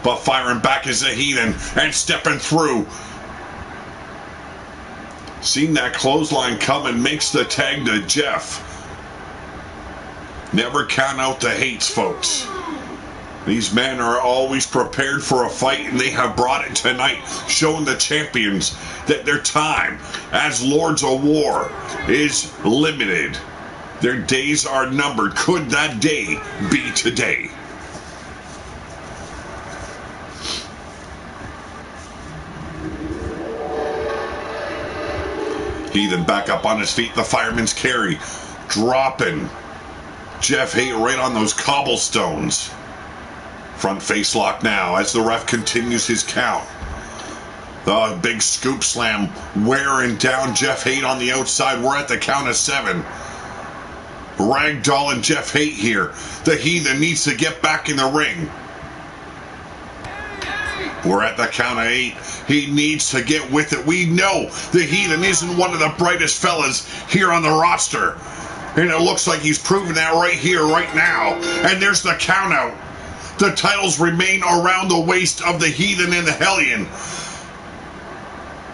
But firing back is the Heathen and stepping through. Seen that clothesline coming, makes the tag to Jeff. Never count out the Haights, folks. These men are always prepared for a fight, and they have brought it tonight, showing the champions that their time as Lords of War is limited. Their days are numbered. Could that day be today? Heathen back up on his feet. The fireman's carry. Dropping Jeff Haight right on those cobblestones. Front face lock now as the ref continues his count. The big scoop slam wearing down Jeff Haight on the outside. We're at the count of 7. Ragdolling Jeff Haight here. The Heathen needs to get back in the ring. We're at the count of 8. He needs to get with it. We know the Heathen isn't one of the brightest fellas here on the roster. And it looks like he's proven that right here, right now. And there's the count out. The titles remain around the waist of the Heathen and the Hellion.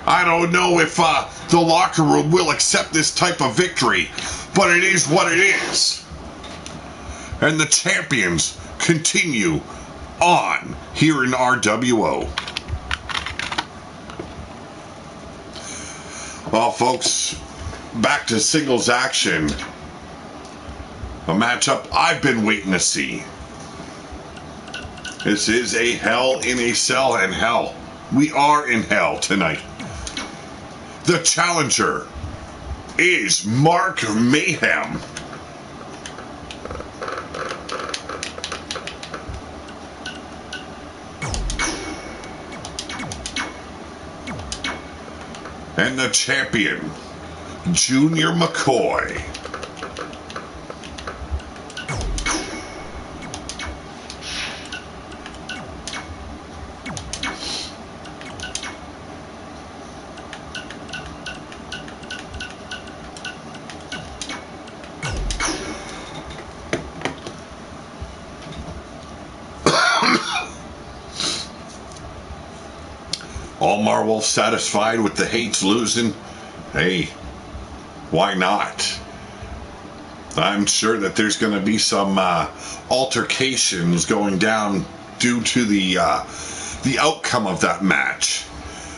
I don't know if the locker room will accept this type of victory, but it is what it is. And the champions continue on here in RWO. Well, folks, back to singles action. A matchup I've been waiting to see. This is a Hell in a Cell, and hell, we are in hell tonight. The challenger is Mark Mayhem. And the champion, Junior McCoy. All Marwolf satisfied with the Haights losing? Hey, why not? I'm sure that there's going to be some altercations going down due to the outcome of that match.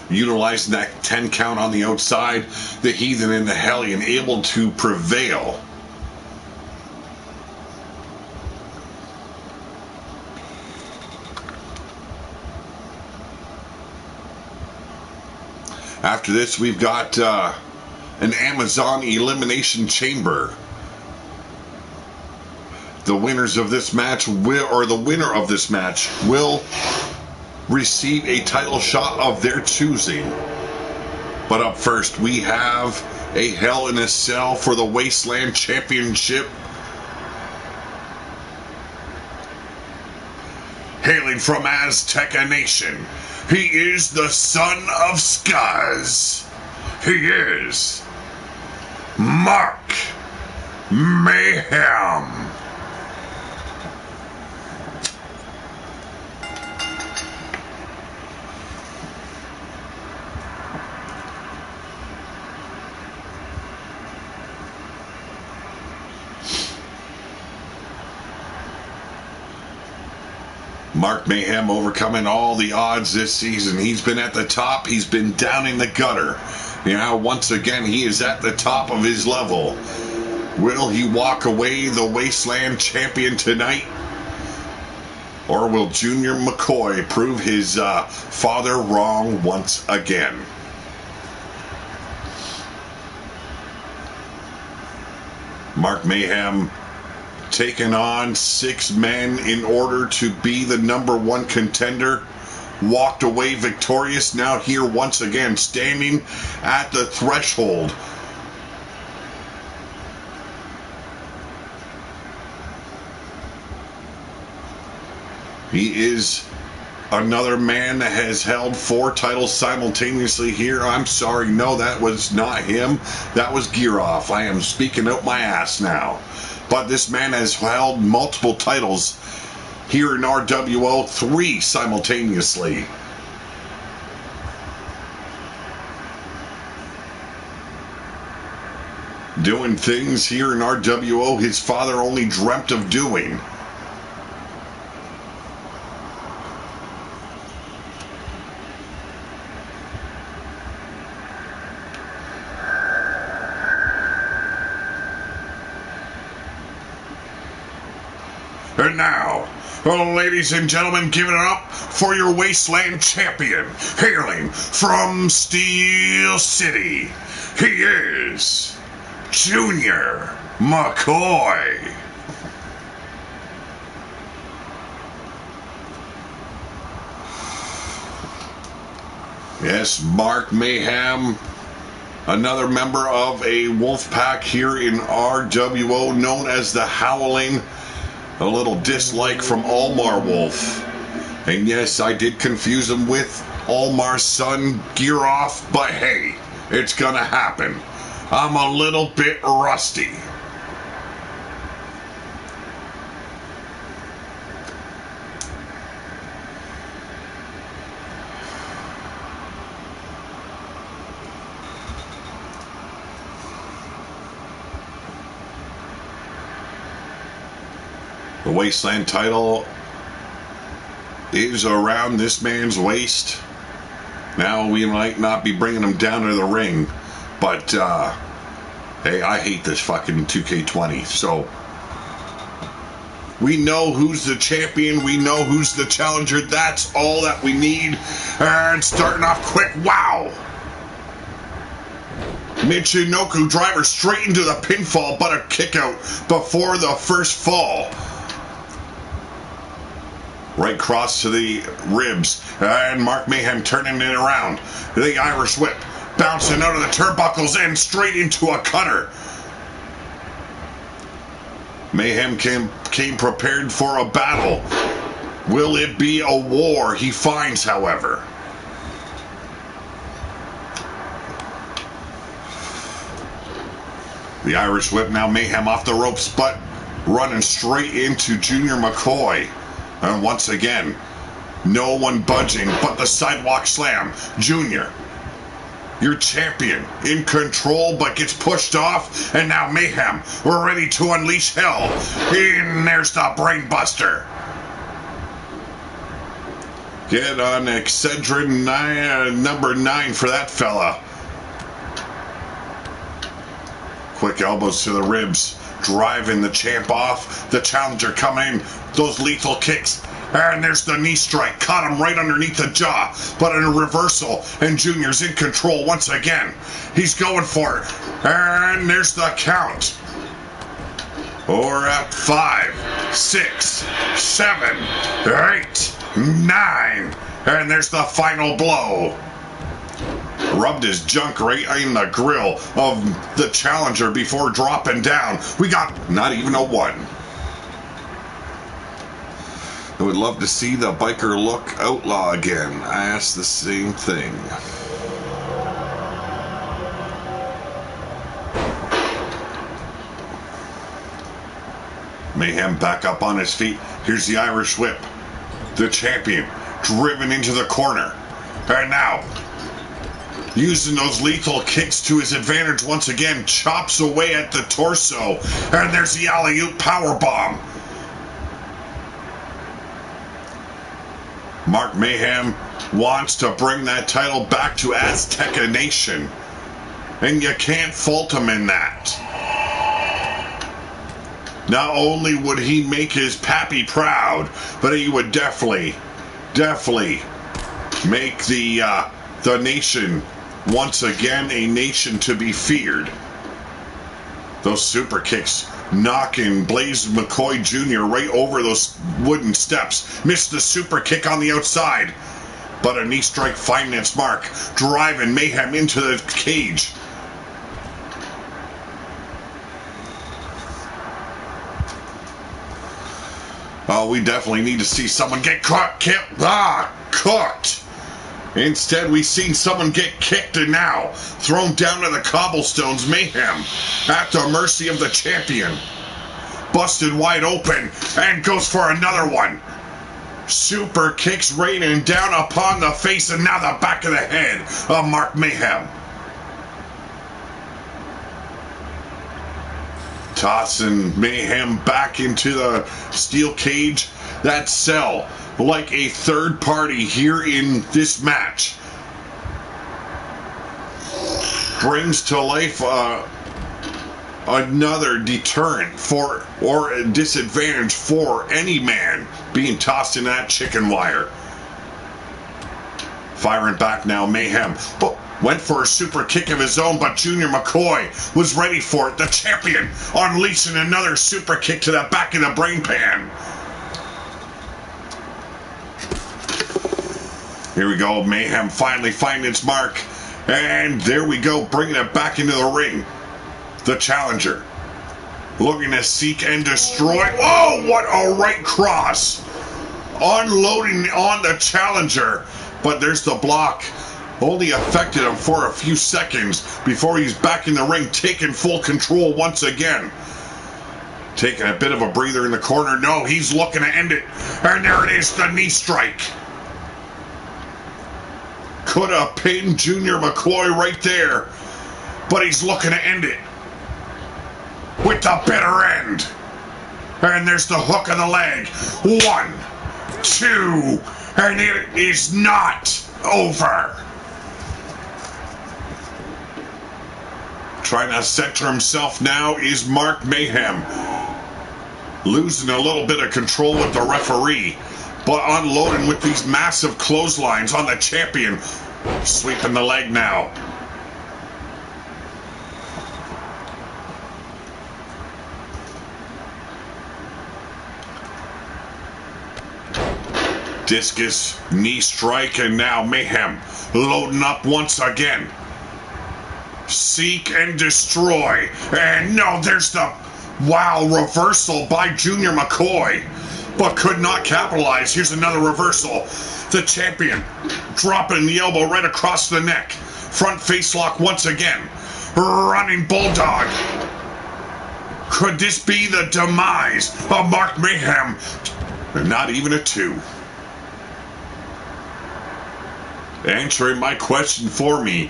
Utilizing that 10 count on the outside, the Heathen and the Hellion able to prevail. After this, we've got an Amazon Elimination Chamber. The winners of this match the winner of this match will receive a title shot of their choosing. But up first, we have a Hell in a Cell for the Wasteland Championship. Hailing from Azteca Nation, he is the son of Skuz. He is Mark Mayhem. Mark Mayhem overcoming all the odds this season. He's been at the top. He's been down in the gutter. Once again, he is at the top of his level. Will he walk away the Wasteland champion tonight? Or will Junior McCoy prove his father wrong once again? Mark Mayhem taking on 6 men in order to be the #1 contender. Walked away victorious, now here once again, standing at the threshold. He is another man that has held 4 titles simultaneously here. I'm sorry, no, that was not him. That was Gear Off. I am speaking out my ass now. But this man has held multiple titles here in RWO, 3 simultaneously. Doing things here in RWO his father only dreamt of doing. And now, ladies and gentlemen, give it up for your Wasteland champion, hailing from Steel City. He is Junior McCoy. Yes, Mark Mayhem, another member of a wolf pack here in RWO known as the Howling. A little dislike from Almar Wolf. And yes, I did confuse him with Almar's son, Gear Off, but hey, it's gonna happen. I'm a little bit rusty. The Wasteland title is around this man's waist. Now we might not be bringing him down to the ring, but hey, I hate this fucking 2K20. So we know who's the champion. We know who's the challenger. That's all that we need. And starting off quick, wow! Michinoku driver straight into the pinfall, but a kick out before the first fall. Right cross to the ribs, and Mark Mayhem turning it around. The Irish whip, bouncing out of the turnbuckles and straight into a cutter. Mayhem came prepared for a battle. Will it be a war? He finds, however. The Irish whip, now Mayhem off the ropes, but running straight into Junior McCoy. And once again, no one budging but the sidewalk slam. Junior, your champion, in control but gets pushed off. And now Mayhem, we're ready to unleash hell. And there's the brainbuster. Get on Excedrin number 9 for that fella. Quick elbows to the ribs. Driving the champ off. The challenger coming in. Those lethal kicks. And there's the knee strike. Caught him right underneath the jaw. But in a reversal. And Junior's in control once again. He's going for it. And there's the count. We're at 5, 6, 7, 8, 9. And there's the final blow. Rubbed his junk right in the grill of the challenger before dropping down. We got not even a 1. I would love to see the biker look outlaw again. I asked the same thing. Mayhem back up on his feet. Here's the Irish whip. The champion driven into the corner. And now, using those lethal kicks to his advantage once again, chops away at the torso. And there's the alley-oop powerbomb. Mark Mayhem wants to bring that title back to Azteca Nation. And you can't fault him in that. Not only would he make his pappy proud, but he would definitely make the nation once again a nation to be feared. Those super kicks knocking Blaze McCoy Jr. right over those wooden steps. Missed the super kick on the outside. But a knee strike finding its mark. Driving Mayhem into the cage. Oh, we definitely need to see someone get caught. Cooked. Instead, we've seen someone get kicked and now thrown down to the cobblestones. Mayhem at the mercy of the champion. Busted wide open and goes for another one. Super kicks raining down upon the face and now the back of the head of Mark Mayhem. Tossing Mayhem back into the steel cage. That cell like a third party here in this match. Brings to life another deterrent for or a disadvantage for any man being tossed in that chicken wire. Firing back now, Mayhem. Went for a super kick of his own, but Junior McCoy was ready for it. The champion unleashing another super kick to the back of the brain pan. Here we go. Mayhem finally finding its mark. And there we go, bringing it back into the ring. The challenger looking to seek and destroy. Oh, what a right cross. Unloading on the challenger. But there's the block. Only affected him for a few seconds before he's back in the ring, taking full control once again. Taking a bit of a breather in the corner. No, he's looking to end it. And there it is, the knee strike. Could have pinned Junior McCoy right there. But he's looking to end it with the bitter end. And there's the hook of the leg. 1, 2, and it is not over. Trying to center himself now is Mark Mayhem. Losing a little bit of control with the referee, but unloading with these massive clotheslines on the champion. Sweeping the leg now. Discus, knee strike, and now Mayhem loading up once again. Seek and destroy. And no, there's the wow reversal by Junior McCoy, but could not capitalize. Here's another reversal. The champion dropping the elbow right across the neck. Front face lock once again. Running bulldog. Could this be the demise of Mark Mayhem? Not even a 2. Answering my question for me.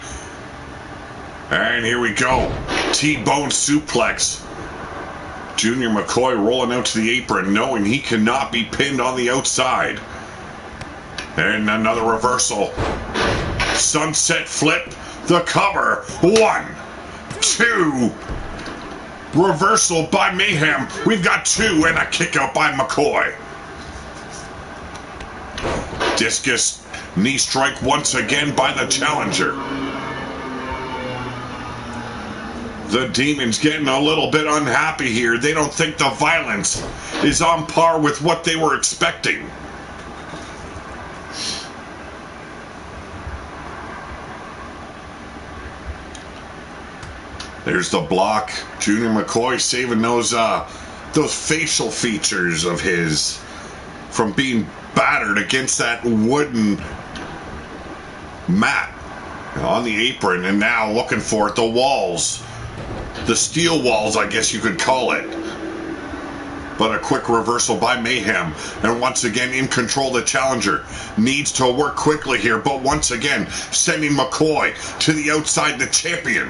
And here we go. T-bone suplex. Junior McCoy rolling out to the apron, knowing he cannot be pinned on the outside. And another reversal. Sunset flip. The cover. 1, 2. Reversal by Mayhem. We've got 2 and a kick out by McCoy. Discus knee strike once again by the challenger. The Demons getting a little bit unhappy here. They don't think the violence is on par with what they were expecting. There's the block. Junior McCoy saving those facial features of his from being battered against that wooden mat on the apron, and now looking for it. The walls. The steel walls, I guess you could call it. But a quick reversal by Mayhem. And once again in control, the challenger needs to work quickly here. But once again, sending McCoy to the outside. The champion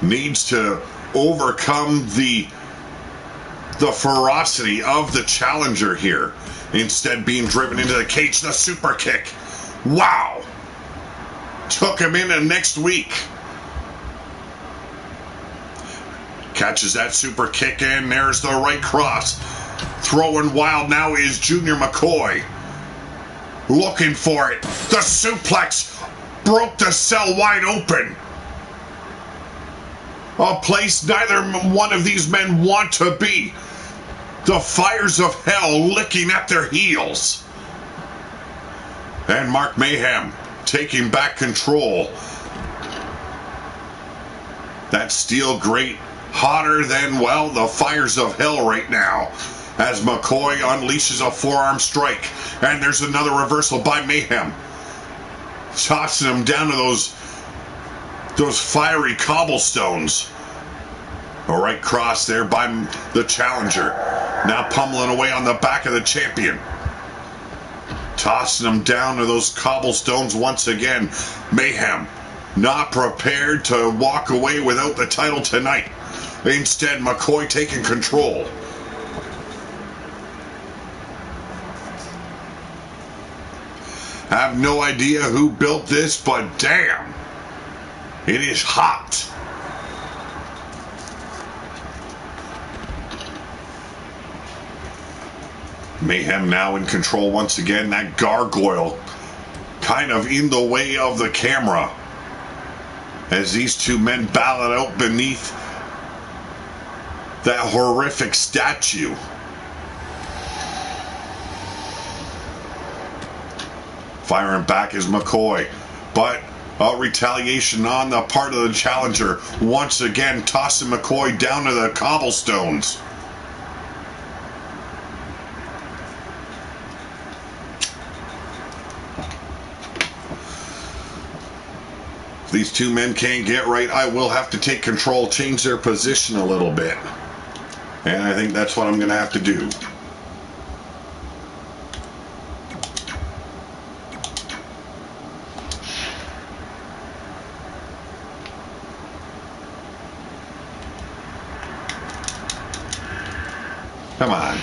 needs to overcome the ferocity of the challenger here. Instead being driven into the cage. The super kick. Wow. Took him into next week. Catches that super kick in. There's the right cross. Throwing wild now is Junior McCoy. Looking for it. The suplex broke the cell wide open. A place neither one of these men want to be. The fires of hell licking at their heels. And Mark Mayhem taking back control. That steel grate hotter than, well, the fires of hell right now. As McCoy unleashes a forearm strike. And there's another reversal by Mayhem. Tossing him down to those fiery cobblestones. A right cross there by the challenger. Now pummeling away on the back of the champion. Tossing him down to those cobblestones once again. Mayhem not prepared to walk away without the title tonight. Instead, McCoy taking control. I have no idea who built this, but damn, it is hot. Mayhem now in control once again. That gargoyle kind of in the way of the camera as these two men battle it out beneath that horrific statue. Firing back is McCoy, but a retaliation on the part of the challenger. Once again, tossing McCoy down to the cobblestones. If these two men can't get right, I will have to take control, change their position a little bit. And I think that's what I'm going to have to do. Come on.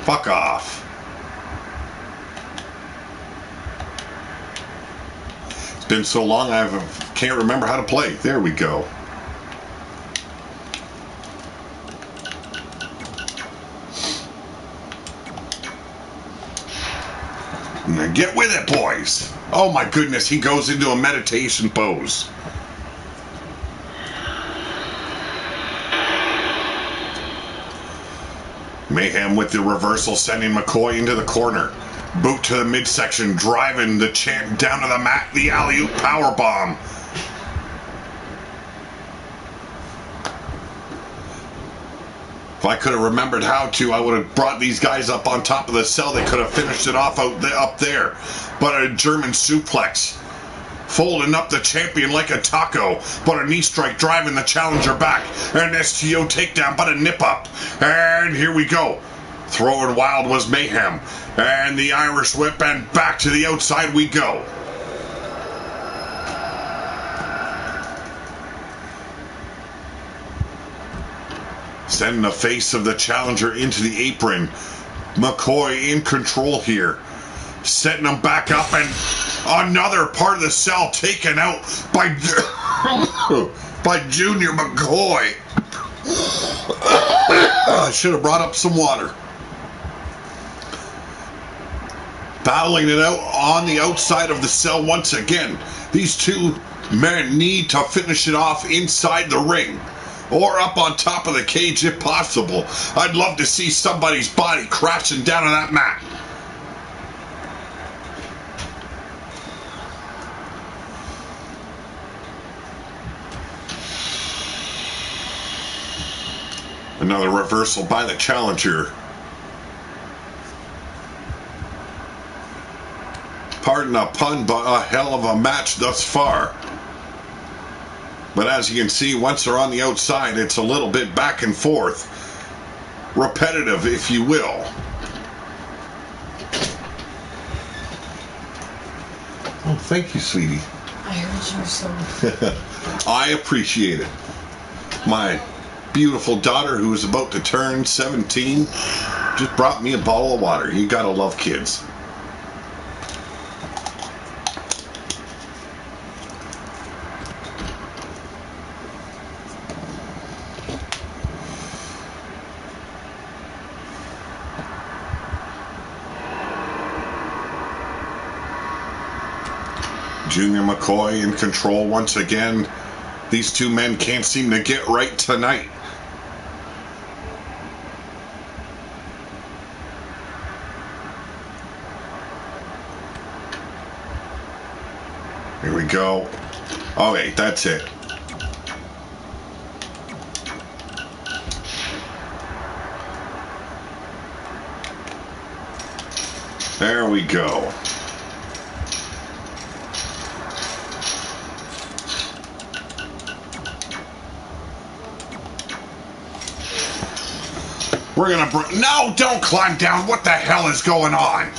Fuck off. It's been so long I can't remember how to play. There we go. Now get with it, boys. Oh my goodness, he goes into a meditation pose. Mayhem with the reversal, sending McCoy into the corner. Boot to the midsection, driving the champ down to the mat. The alley-oop powerbomb. If I could have remembered how to, I would have brought these guys up on top of the cell. They could have finished it off up there. But a German suplex. Folding up the champion like a taco, but a knee strike driving the challenger back. An STO takedown, but a nip up. And here we go. Throwing wild was Mayhem. And the Irish whip, and back to the outside we go. Sending the face of the challenger into the apron. McCoy in control here. Setting him back up, and another part of the cell taken out by Junior McCoy. I should have brought up some water. Battling it out on the outside of the cell once again. These two men need to finish it off inside the ring. Or up on top of the cage if possible. I'd love to see somebody's body crashing down on that mat. Another reversal by the challenger. Pardon a pun, but a hell of a match thus far. But as you can see, once they're on the outside, it's a little bit back and forth. Repetitive, if you will. Oh, thank you, sweetie. I heard you so. I appreciate it. My beautiful daughter, who is about to turn 17, just brought me a bottle of water. You gotta love kids. Junior McCoy in control once again. These two men can't seem to get right tonight. Here we go. Oh, wait, that's it. There we go. We're gonna no, don't climb down. What the hell is going on?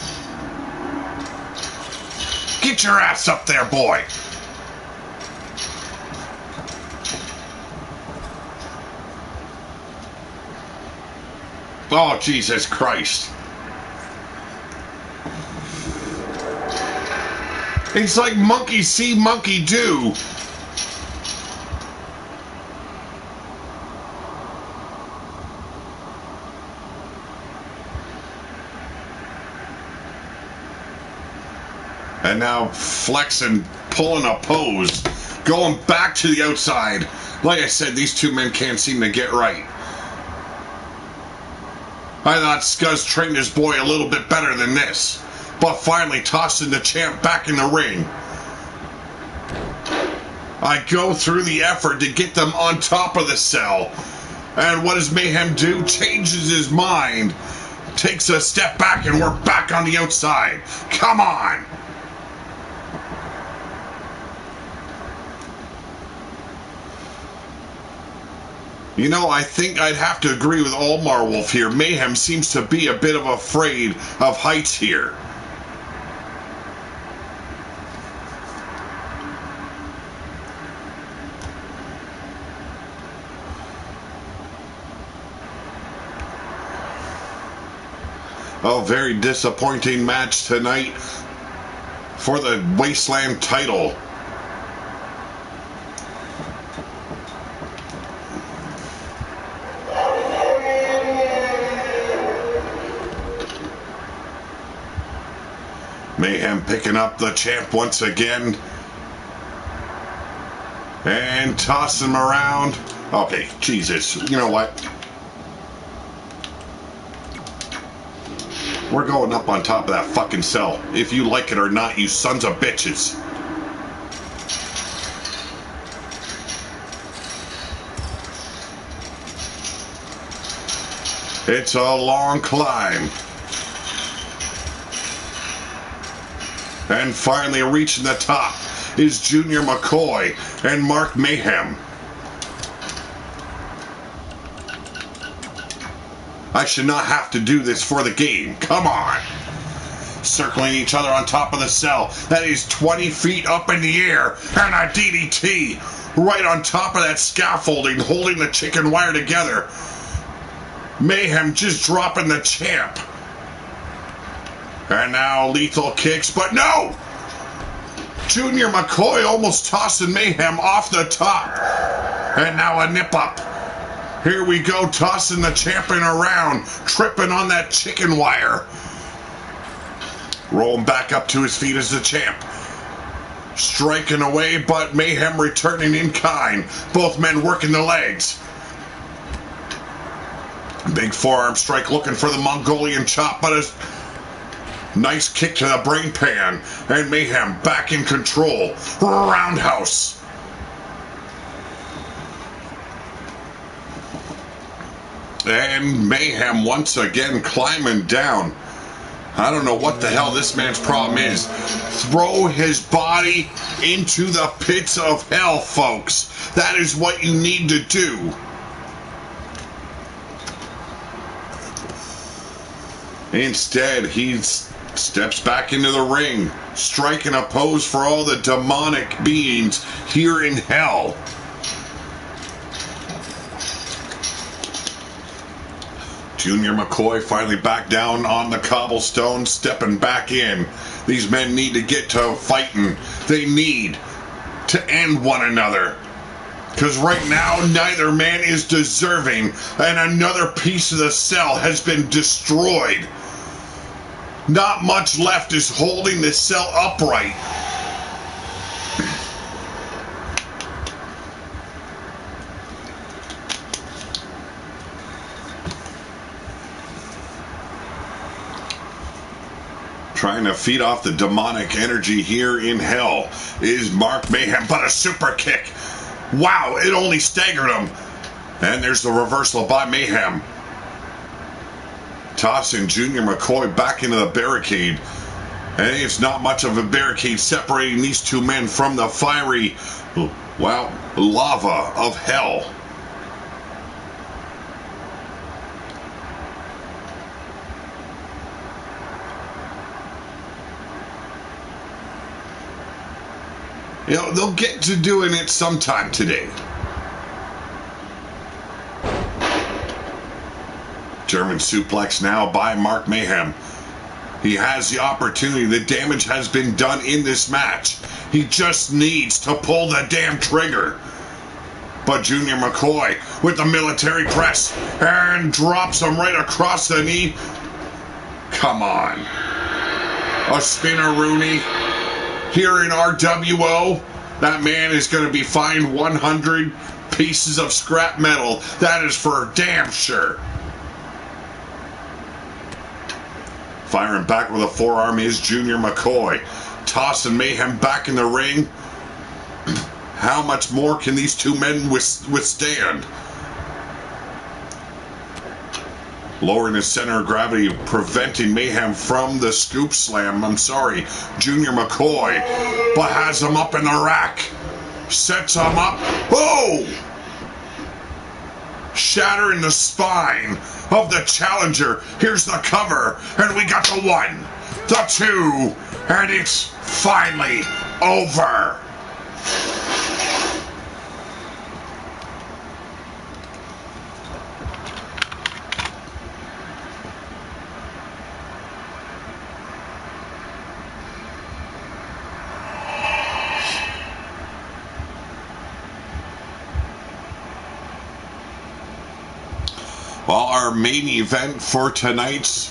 Get your ass up there, boy. Oh, Jesus Christ. It's like monkey see, monkey do. And now flexing, pulling a pose, going back to the outside. Like I said, these two men can't seem to get right. I thought Scuzz trained his boy a little bit better than this, but finally tossing the champ back in the ring. I go through the effort to get them on top of the cell, and what does Mayhem do? Changes his mind, takes a step back, and we're back on the outside. Come on! You know, I think I'd have to agree with Allmar Wolf here. Mayhem seems to be a bit of afraid of heights here. A very disappointing match tonight for the Wasteland title. Mayhem picking up the champ once again. And tossing him around. Okay, Jesus. You know what? We're going up on top of that fucking cell. If you like it or not, you sons of bitches. It's a long climb. And finally reaching the top is Junior McCoy and Mark Mayhem. I should not have to do this for the game. Come on. Circling each other on top of the cell. That is 20 feet up in the air. And a DDT right on top of that scaffolding, holding the chicken wire together. Mayhem just dropping the champ. And now lethal kicks, but no! Junior McCoy almost tossing Mayhem off the top. And now a nip up. Here we go, tossing the champion around, tripping on that chicken wire. Rolling back up to his feet as the champ. Striking away, but Mayhem returning in kind. Both men working the legs. Big forearm strike looking for the Mongolian chop, but a nice kick to the brain pan. And Mayhem back in control. Roundhouse. And Mayhem once again climbing down. I don't know what the hell this man's problem is. Throw his body into the pits of hell, folks. That is what you need to do. Instead, he steps back into the ring, striking a pose for all the demonic beings here in hell. Junior McCoy finally back down on the cobblestone, stepping back in. These men need to get to fighting. They need to end one another. Because right now, neither man is deserving, and another piece of the cell has been destroyed. Not much left is holding the cell upright. Trying to feed off the demonic energy here in hell is Mark Mayhem, but a super kick. Wow, it only staggered him. And there's the reversal by Mayhem. Tossing Junior McCoy back into the barricade. And it's not much of a barricade separating these two men from the fiery, wow, lava of hell. You know, they'll get to doing it sometime today. German suplex now by Mark Mayhem. He has the opportunity. The damage has been done in this match. He just needs to pull the damn trigger. But Junior McCoy with the military press and drops him right across the knee. Come on. A spinner Rooney. Here in RWO, that man is going to be fined 100 pieces of scrap metal. That is for damn sure. Firing back with a forearm is Junior McCoy. Tossing Mayhem back in the ring. How much more can these two men withstand? Lowering his center of gravity, preventing Mayhem from the scoop slam. I'm sorry, Junior McCoy, but has him up in the rack. Sets him up. Oh! Shattering the spine of the challenger. Here's the cover, and we got the 1, the 2, and it's finally over. Well, our main event for tonight's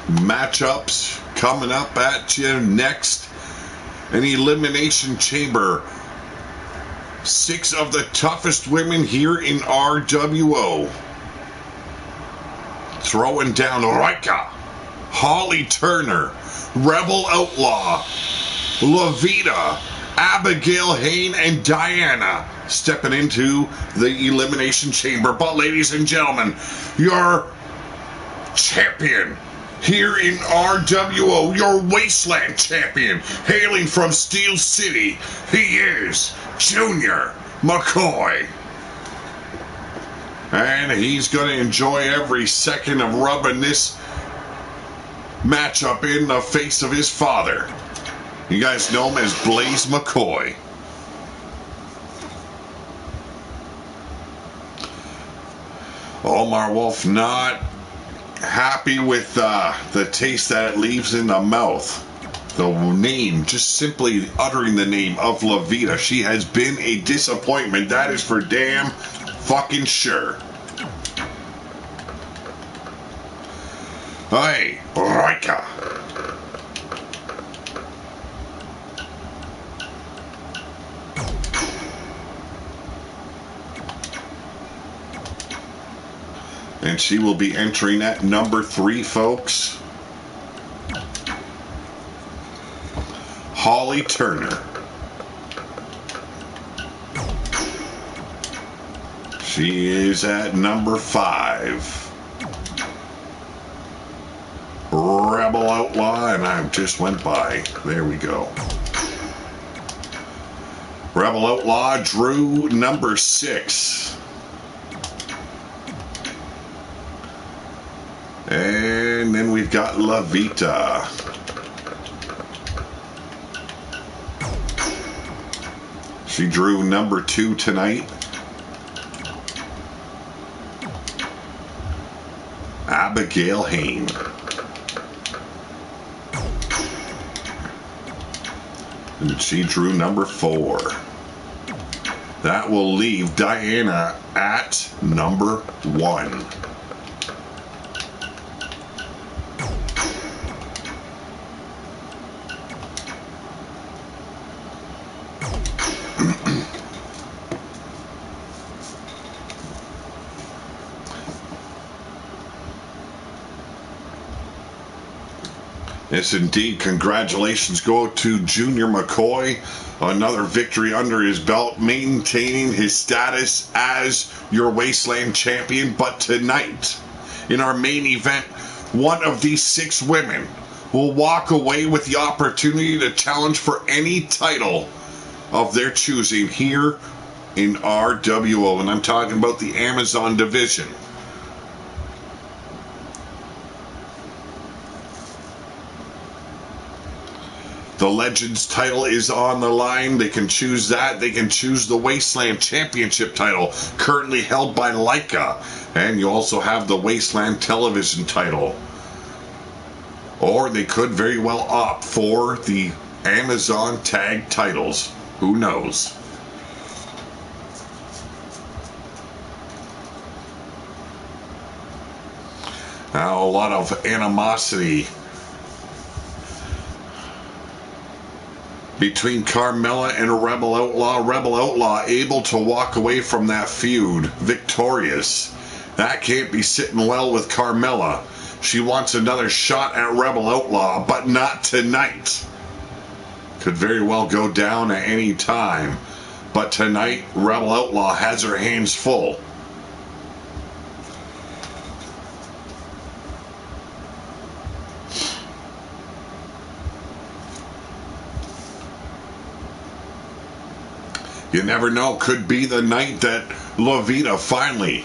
matchups coming up at you next. An Elimination Chamber. 6 of the toughest women here in RWO. Throwing down Rika, Holly Turner, Rebel Outlaw, Levita, Abigail Hayne, and Diana stepping into the Elimination Chamber. But ladies and gentlemen, your champion here in RWO, your Wasteland champion, hailing from Steel City, he is Junior McCoy. And he's going to enjoy every second of rubbing this matchup in the face of his father. You guys know him as Blaze McCoy. Omar Wolf not happy with the taste that it leaves in the mouth. The name, just simply uttering the name of Levita. She has been a disappointment. That is for damn fucking sure. Hey, Rika. And she will be entering at number 3, folks. Holly Turner. She is at number 5. Rebel Outlaw, and I just went by. There we go. Rebel Outlaw drew number 6. And then we've got Levita. She drew number 2 tonight. Abigail Hayne. And she drew number 4. That will leave Diana at number 1. Yes, indeed. Congratulations go to Junior McCoy. Another victory under his belt, maintaining his status as your Wasteland champion. But tonight, in our main event, one of these 6 women will walk away with the opportunity to challenge for any title of their choosing here in RWO. And I'm talking about the Amazon division. The Legends title is on the line. They can choose that. They can choose the Wasteland Championship title, currently held by Leica. And you also have the Wasteland Television title. Or they could very well opt for the Amazon Tag titles. Who knows? Now, a lot of animosity between Carmella and Rebel Outlaw. Rebel Outlaw able to walk away from that feud victorious. That can't be sitting well with Carmella. She wants another shot at Rebel Outlaw, but not tonight. Could very well go down at any time. But tonight, Rebel Outlaw has her hands full. You never know. Could be the night that Lavita finally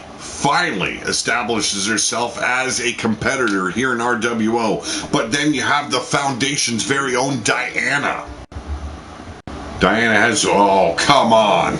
establishes herself as a competitor here in RWO. But then you have the Foundation's very own Diana. Diana has, oh, come on.